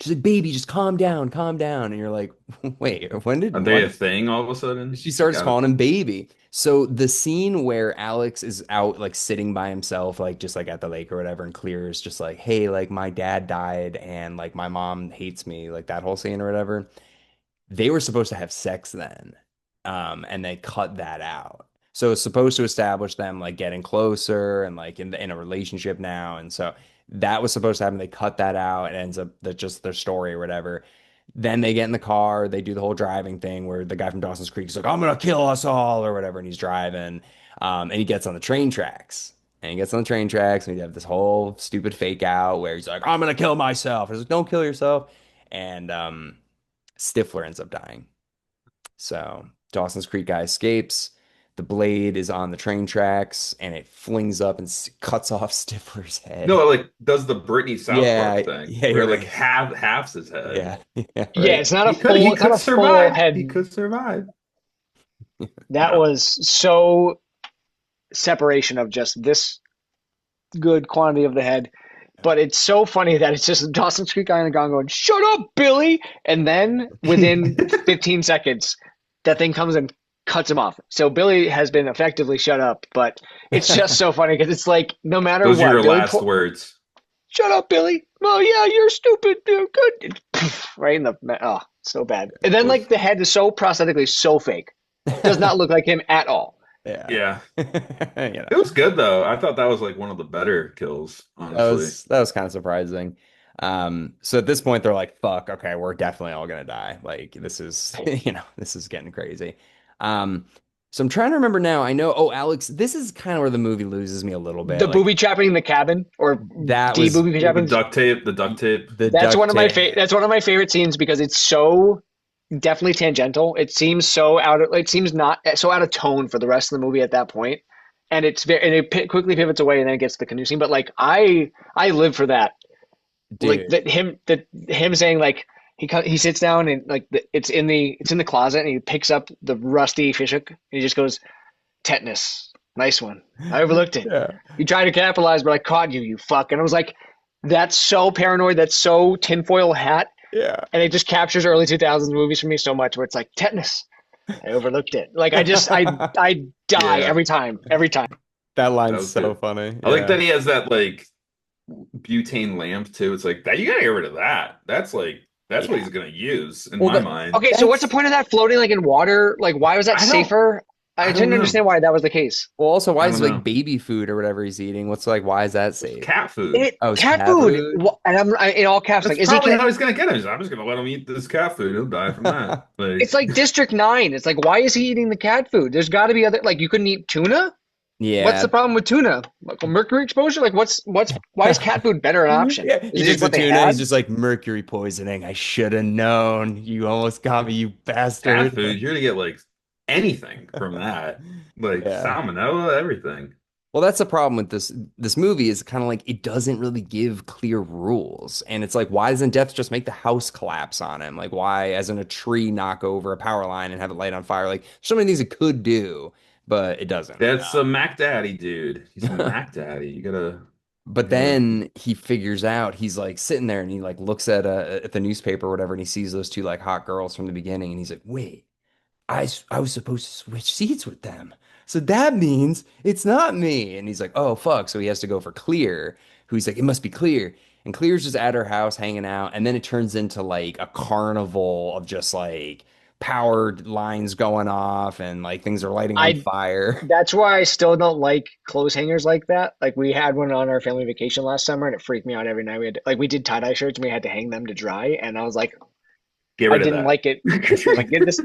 She's like, baby, just calm down. And you're like, wait, when did Are they what? a thing all of a sudden? She Like starts out of calling him baby. So the scene where Alex is out like sitting by himself, like just like at the lake or whatever, and Clear is just like, hey, like my dad died and like my mom hates me, like that whole scene or whatever. They were supposed to have sex then. And they cut that out. So it's supposed to establish them like getting closer and like in a relationship now. And so that was supposed to happen. They cut that out. It ends up that just their story or whatever. Then they get in the car, they do the whole driving thing where the guy from Dawson's Creek is like, I'm gonna kill us all or whatever, and he's driving. And he gets on the train tracks. And he gets on the train tracks, and we have this whole stupid fake out where he's like, I'm gonna kill myself. He's like, don't kill yourself. And Stifler ends up dying. So Dawson's Creek guy escapes. The blade is on the train tracks and it flings up and cuts off Stifler's head. no, like does the Britney South Park Yeah, thing yeah, where you're it, like right. halves his head. Yeah, yeah, Yeah, right. He it's not could a full survive. He head. could survive. That No. was so separation of just this good quantity of the head. But it's so funny that it's just Dawson's Creek guy on the gong going, "Shut up, Billy!" And then within 15 seconds, that thing comes and cuts him off. So Billy has been effectively shut up, but it's just so funny because it's like no matter Those are what, your last words. shut up, Billy. Oh yeah, you're stupid. You're good. Right in the so bad. And then like Those, the head is so prosthetically so fake, does not look like him at all. Yeah. yeah. You know, It was good though. I thought that was like one of the better kills, honestly. that was kind of surprising. So at this point they're like, fuck, okay, we're definitely all gonna die. Like this is, this is getting crazy. Um, So I'm trying to remember now. I know. Oh, Alex, this is kind of where the movie loses me a little bit. The Like booby trapping in the cabin or that de was booby With trapping. the duct tape. the duct tape. That's one of my favorite scenes because it's so definitely tangential. It seems so out of it seems not so out of tone for the rest of the movie at that point, and quickly pivots away and then it gets the canoe scene. But like I live for that. Like Dude. that him saying like he sits down and like it's in the closet and he picks up the rusty fish hook and he just goes tetanus. Nice one. I overlooked it. Yeah. You tried to capitalize, but I caught you, you fuck. And I was like, that's so paranoid. That's so tinfoil hat. Yeah. And it just captures early 2000s movies for me so much where it's like, tetanus. I overlooked it. Like, I die Yeah, every time. Every time. That that line's was so good. funny. I like Yeah. that he has that like butane lamp too. It's like that you gotta get rid of that. That's what Yeah. he's gonna use in Well, my that mind. Okay, so what's the that's point of that floating like in water? Like, why was that safer? I I don't didn't know. understand why that was the case. well also why I is don't like know. baby food or whatever he's eating? What's like why is that It's safe? cat food. It Oh, it's cat cat food, food? and in all caps That's like, is he? probably how he's gonna get him. I'm just gonna let him eat this cat food. He'll die from that. It's Like like District 9. It's like, why is he eating the cat food? There's got to be other, like, you couldn't eat tuna? What's Yeah. the problem with tuna? Like, mercury exposure? Like, why is cat food better an option? Yeah, Is he it takes just the what they tuna. He's had? just like mercury poisoning. I should have known. You almost got me, you cat bastard. food, you're gonna get like anything from that. Like Yeah. salmonella, everything. Well, that's the problem with this movie is kind of like it doesn't really give clear rules. And it's like, why doesn't Death just make the house collapse on him? Like, why, as in a tree, knock over a power line and have it light on fire? Like, so many things it could do, but it doesn't. That's a Mack Daddy, dude. He's a Mack Daddy. You gotta, But yeah. then he figures out he's like sitting there and he like looks at the newspaper or whatever and he sees those two like hot girls from the beginning and he's like, wait. I was supposed to switch seats with them. So that means it's not me. And he's like, oh, fuck. So he has to go for Clear, who's like, it must be Clear. And Clear's just at her house hanging out. And then it turns into like a carnival of just like power lines going off and like things are lighting on I fire. That's why I still don't like clothes hangers like that. Like we had one on our family vacation last summer and it freaked me out every night. Like we did tie-dye shirts and we had to hang them to dry and I was like Get I rid of didn't that. like it. I was like, get this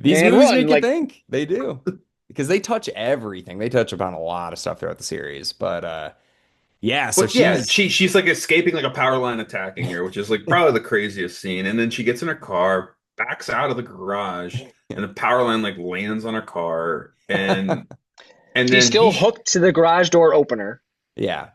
These and movies run. make you Like think. They do. Because they touch everything. They touch upon a lot of stuff throughout the series. But yeah, so But yeah, she's she's like escaping like a power line attacking her, which is like probably the craziest scene. And then she gets in her car, backs out of the garage, and the power line like lands on her car, and she's then still hooked to the garage door opener. yeah.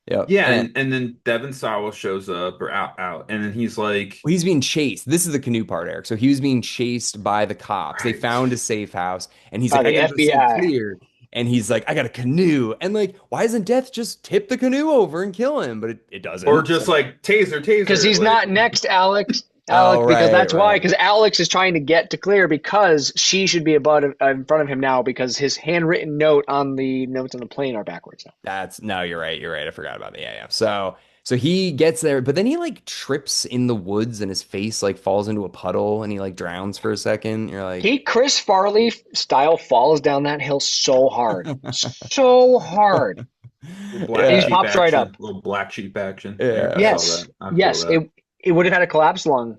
Yep. yeah, And and then Devin Sawa shows up or out, and then he's like, well, he's being chased. This is the canoe part, Eric. So he was being chased by the cops. They right, found his safe house, and he's By like, "I the gotta go save FBI. Clear." And he's like, "I got a canoe." And like, why doesn't Death just tip the canoe over and kill him? But it or doesn't. just So, like taser, Because taser, he's like not next, Alex. oh Alex, because right, that's why. right. Because Alex is trying to get to Clear because she should be in front of him now because his handwritten note on the notes on the plane are backwards now. That's no, you're right. You're right. I forgot about that. Yeah, yeah. So he gets there, but then he like trips in the woods and his face like falls into a puddle and he like drowns for a second. You're like, He Chris Farley style falls down that hill so hard, so hard, and he black just yeah, sheep pops right up. action, little black sheep action. Yeah, I yeah. saw Yes, that. I feel yes, that. it would have had a collapsed lung.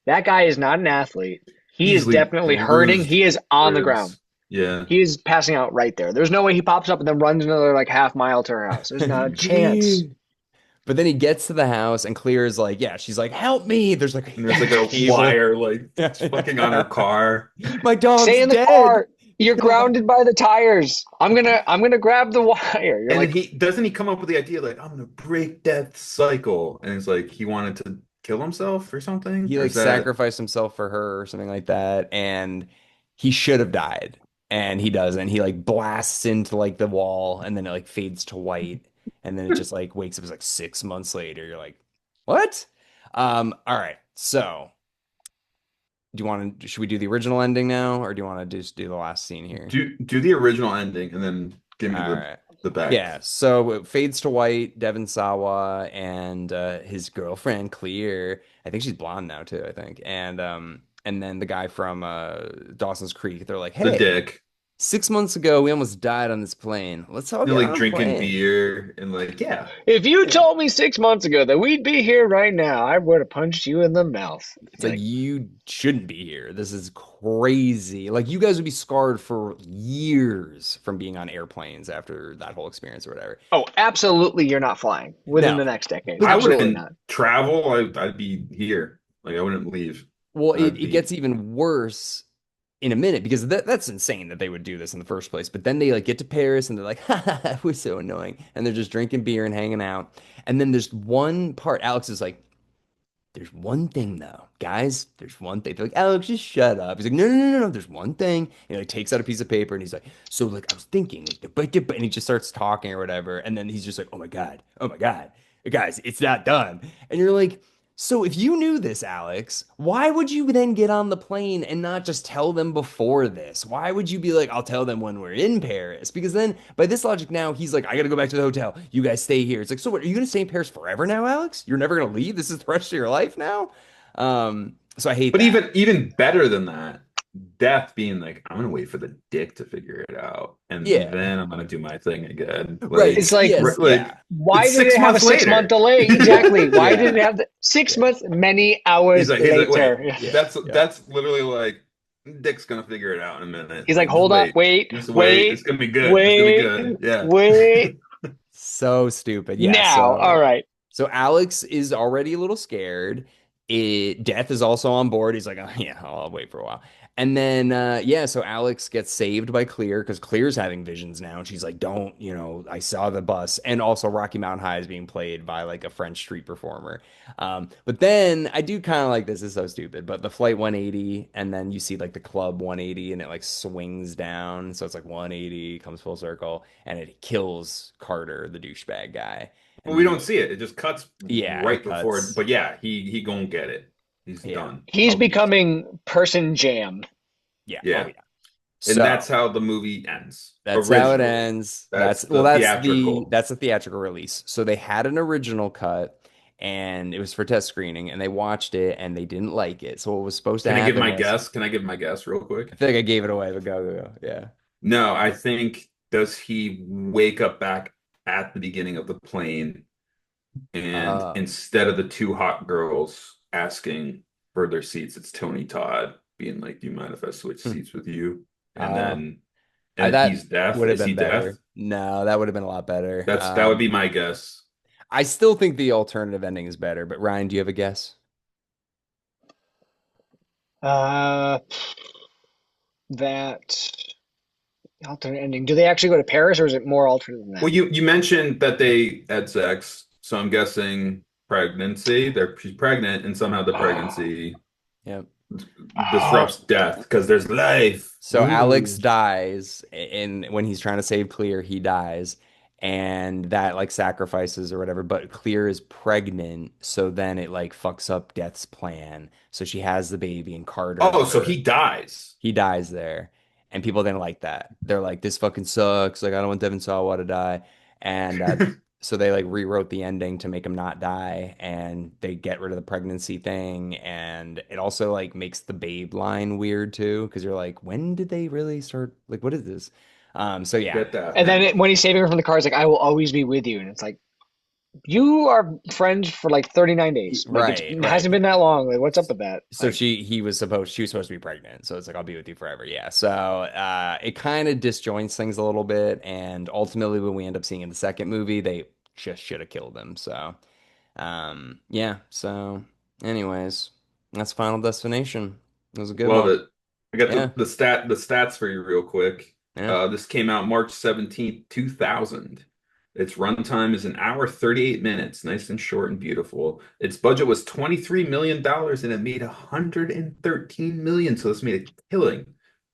That guy is not an athlete. He is Easily definitely hurting. bruised He is on the ground. ribs. Yeah. He is passing out right there. There's no way he pops up and then runs another like half mile to her house. There's not a chance. But then he gets to the house and Clear is like, yeah, she's like, help me. There's like And a there's like huge a cable. wire like Yeah, fucking on her yeah. car. My dog's Stay in the dead. car. You're grounded by the tires. I'm gonna grab the wire. You're And then like, he come up with the idea like I'm gonna break death cycle. And it's like he wanted to kill himself or something? He Or like is that sacrificed himself for her or something like that. And he should have died. And he doesn't. He like blasts into like the wall and then it like fades to white. And then it just like wakes up. It's like 6 months later. You're like, what? All right. So do you want to, should we do the original ending now? Or do you want to just do the last scene here? do the original ending and then give me All right. the back. Yeah, so it fades to white, Devon Sawa and his girlfriend Clear. I think she's blonde now too, I think. And then the guy from Dawson's Creek, they're like, The "Hey, dick. 6 months ago, we almost died on this plane. Let's all get Like on a drinking plane. beer and like, yeah. If you Yeah. told me 6 months ago that we'd be here right now, I would have punched you in the mouth. It's like Like, you shouldn't be here. This is crazy. Like you guys would be scarred for years from being on airplanes after that whole experience or whatever. oh, absolutely, you're not flying within No. the next decade. I Absolutely wouldn't not. travel. I'd be here. Like I wouldn't leave. Well, I'd it be gets even worse in a minute because that's insane that they would do this in the first place. But then they like get to Paris and they're like, ha, ha, ha, we're so annoying. And they're just drinking beer and hanging out. And then there's one part, Alex is like, there's one thing though, guys. There's one thing. They're like, Alex, just shut up. He's like, no, no, no, no, no. There's one thing. And he like takes out a piece of paper and he's like, so like I was thinking, like, and he just starts talking or whatever. And then he's just like, oh my God, guys, it's not done. And you're like, so if you knew this, Alex, why would you then get on the plane and not just tell them before this? Why would you be like, I'll tell them when we're in Paris? Because then by this logic now, he's like, I gotta go back to the hotel. You guys stay here. It's like, so what, are you gonna stay in Paris forever now, Alex? You're never gonna leave? This is the rest of your life now? So I hate But that. even better than that, death being like, I'm gonna wait for the dick to figure it out, and Yeah. then I'm gonna do my thing again. Right. It's like, Yes. Like Yeah. why it's did it six have a months 6 month later. delay? Exactly. Why did Yeah. it have the 6 months? Many He's hours like, wait, later. Yeah. Yeah. that's literally like, Dick's gonna figure it out in a minute. He's like, Like, just hold on, wait, wait, just wait. It's wait, gonna be good. It's gonna be wait, good. Yeah. wait. So stupid. Yeah. Now, all right. So Alex is already a little scared. Death is also on board. He's like, oh, yeah, I'll wait for a while. And then, yeah, so Alex gets saved by Clear because Clear's having visions now. And she's like, don't, I saw the bus. And also Rocky Mountain High is being played by like a French street performer. But then I do kind of like this is so stupid, but the flight 180, and then you see like the club 180 and it like swings down. So it's like 180 comes full circle and it kills Carter, the douchebag guy. But And we then don't see it. It just cuts yeah, right it before it. cuts. But yeah, he gonna get it. He's Yeah. done. He's I'll be becoming person jam. Yeah. Oh yeah. yeah. And that's So how the movie ends that's how it originally. ends. That's Well, the theatrical. that's the theatrical release. So they had an original cut and it was for test screening and they watched it and they didn't like it. So what was supposed to Can I give happen my was guess? Can I give my guess real quick? I feel like I gave it away, but go. Yeah. No, I think does he wake up back at the beginning of the plane and Uh instead of the two hot girls asking for their seats, it's Tony Todd being like, "Do you mind if I switch hmm. seats with you?" And Oh. then and then That he's deaf. would have Is he been deaf? better. No, that would have been a lot better. That would be my guess. I still think the alternative ending is better, but Ryan, do you have a guess? Uh, that alternate ending. Do they actually go to Paris, or is it more alternate than Well, that? you mentioned that they had sex, so I'm guessing pregnancy. She's pregnant, and somehow the Oh, pregnancy Yep. oh, disrupts death because there's life. So Alex Ooh. dies, and when he's trying to save Clear, he dies, and that like sacrifices or whatever. But Clear is pregnant, so then it like fucks up Death's plan. So she has the baby, and Oh, so Carter he dies. he dies there, and people didn't like that. They're like, "This fucking sucks." Like, I don't want Devin Sawa to die, and so they like rewrote the ending to make him not die, and they get rid of the pregnancy thing, and it also like makes the babe line weird too, because you're like, when did they really start? Like, what is this? So yeah, Get that, and then man. when he's saving her from the car, it's like, "I will always be with you," and it's like, you are friends for like 39 days. Like right, it right. hasn't been that long. Like, what's up with that? So Like, she was supposed to be pregnant. So it's like, I'll be with you forever. Yeah. So it kind of disjoints things a little bit. And ultimately, when we end up seeing in the second movie, they just should have killed him. So yeah. So, anyways, that's Final Destination. It was a good Love one. it. I got Yeah. the stats for you real quick. Yeah. This came out March 17th, 2000. Its runtime is an hour 38 minutes, nice and short and beautiful. Its budget was $23 million and it made 113 million, so this made a killing, no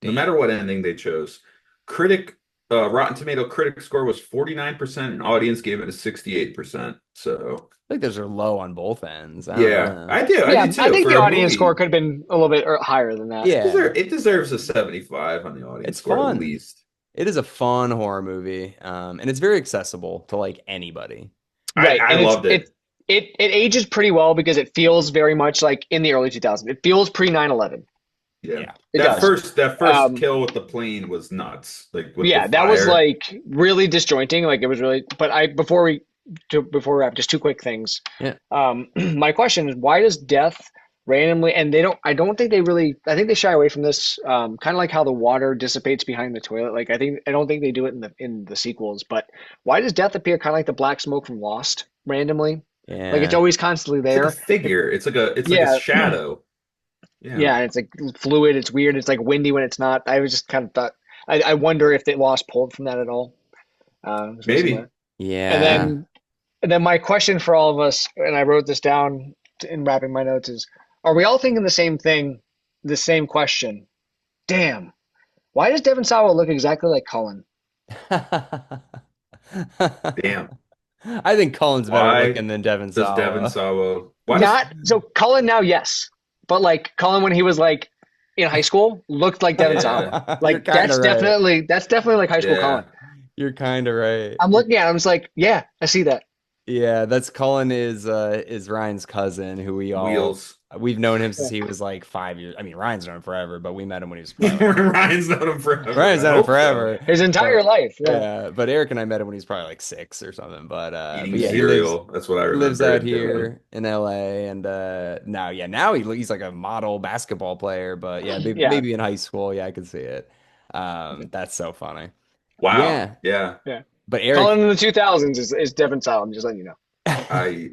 Damn. matter what ending they chose. Critic Rotten Tomato critic score was 49% and audience gave it a 68%. So I think those are low on both ends. I don't yeah, know. I yeah, do I too. think For the a audience score movie, could have been a little bit higher than that. Yeah. it deserves a 75 on the audience It's score at fun. least. It is a fun horror movie. And it's very accessible to like anybody. Right, I and loved it. it ages pretty well because it feels very much like in the early 2000s. It feels pre 9/11. Yeah. Yeah. It That does. first kill with the plane was nuts. Like with the Yeah, that was fire. like really disjointing. Like it was really. But before we wrap, just two quick things. Yeah. My question is, why does death randomly? And they don't. I don't think they really. I think they shy away from this. Kind of like how the water dissipates behind the toilet. Like I don't think they do it in the sequels. But why does death appear kind of like the black smoke from Lost randomly? Like it's Yeah. always constantly It's like a there. figure. It's like a Yeah, shadow. Yeah. yeah. It's like fluid. It's weird. It's like windy when it's not. I was just kind of thought. I wonder if they lost pulled from that at all. Just recently. Maybe. And Yeah. then and then my question for all of us, and I wrote this down in wrapping my notes, is: are we all thinking the same thing, the same question? Damn, why does Devon Sawa look exactly like Cullen? Damn. I think Colin's better Why looking than Devin does Devin Sawa. Sawa? Why does Not so Cullen now, yes, but like Cullen when he was like in high school looked like Devon Yeah. Sawa. You're Like kind of right. that's definitely like high school Yeah. Cullen. You're kind of right. I'm looking at him, I'm just like, yeah, I see that. Yeah, that's Cullen is Ryan's cousin who Wheels. we've known him since Yeah. he was like 5 years. I mean, Ryan's known him forever, but we met him when he was probably like Ryan's known him forever. Ryan's I known him hope so. forever. His entire But life, yeah. yeah, but Eric and I met him when he was probably like 6 or something. But Eating yeah, cereal. That's what I he lives remember out him doing. here in LA and now he's like a model basketball player, but yeah, Yeah, maybe in high school, yeah, I could see it. That's so funny. Wow. Yeah, Yeah. yeah. but Cullen Eric, in the 2000s is Devon Sawa. I'm just letting you know. I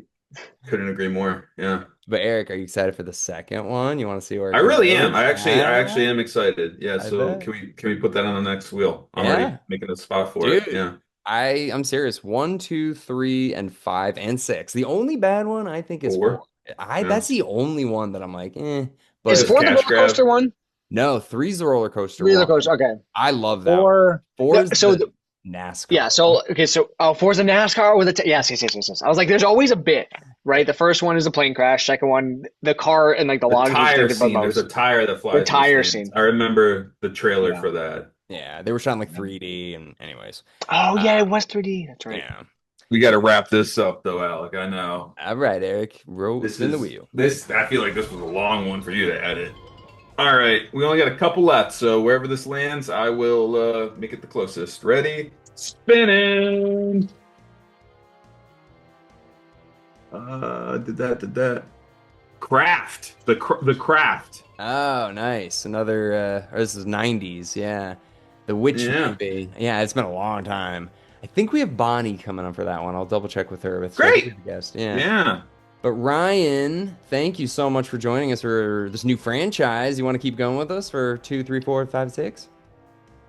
couldn't agree more. Yeah. but Eric, are you excited for the second one? You want to see where I it really am. goes? I actually Yeah, am excited. Yeah, I so bet. can we put that on the next wheel? I'm already Yeah, making a spot for it. dude. Yeah. I'm serious. One, two, three, and five, and six. The only bad one I think is four. Four. I Yeah. That's the only one that I'm like, eh. Is But Just four the cash roller coaster grab. one? no, three's the roller coaster Three of the one. coaster. Okay. I love that one. Four. Four is So the yeah. NASCAR one. So okay. So four's a NASCAR with a yes. I was like, there's always a bit, right? The first one is a plane crash. Second one, the car and like the The logs are tire distracted by scene. There's a boats. tire that The flies in the tire stands. scene. I remember the trailer Yeah. for that. Yeah, they were shot in like 3D and anyways. Oh yeah, Uh, it was 3D. That's right. yeah. We got to wrap this up though, Alec. I know. All right, Eric. This Spin the is wheel. this I feel like this was a long one for you to edit. All right, we only got a couple left, so wherever this lands, I will make it the closest. Ready? Spinning. Did that. Craft. The craft. Oh, nice. Another this is 90s, yeah. The Witch Yeah. movie. Yeah, it's been a long time. I think we have Bonnie coming up for that one. I'll double check with her. With Great. guest. Yeah. Yeah. But Ryan, thank you so much for joining us for this new franchise. You want to keep going with us for 2, 3, 4, 5, 6?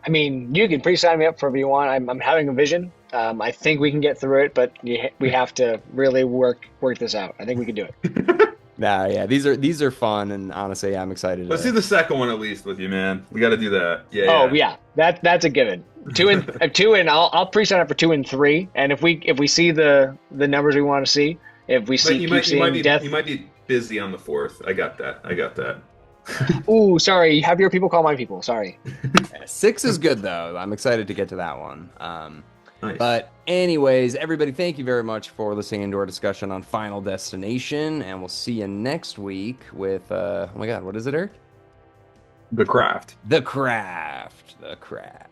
I mean, you can pre-sign me up for if you want. I'm having a vision. I think we can get through it, but we have to really work this out. I think we can do it. Nah, yeah, these are fun, and honestly, I'm excited Let's do to. the second one at least with you, man. We got to do that. Yeah, Oh yeah. yeah, that's a given. Two and I'll pre-sign up for 2 and 3. And if we see the numbers we want to see, if we But see keep seeing death. you might be busy on the fourth. I got that. Ooh, sorry. Have your people call my people. Sorry. 6 is good though. I'm excited to get to that one. Nice. But anyways, everybody, thank you very much for listening to our discussion on Final Destination, and we'll see you next week with oh my God, what is it, Eric? The craft. The Craft. The Craft.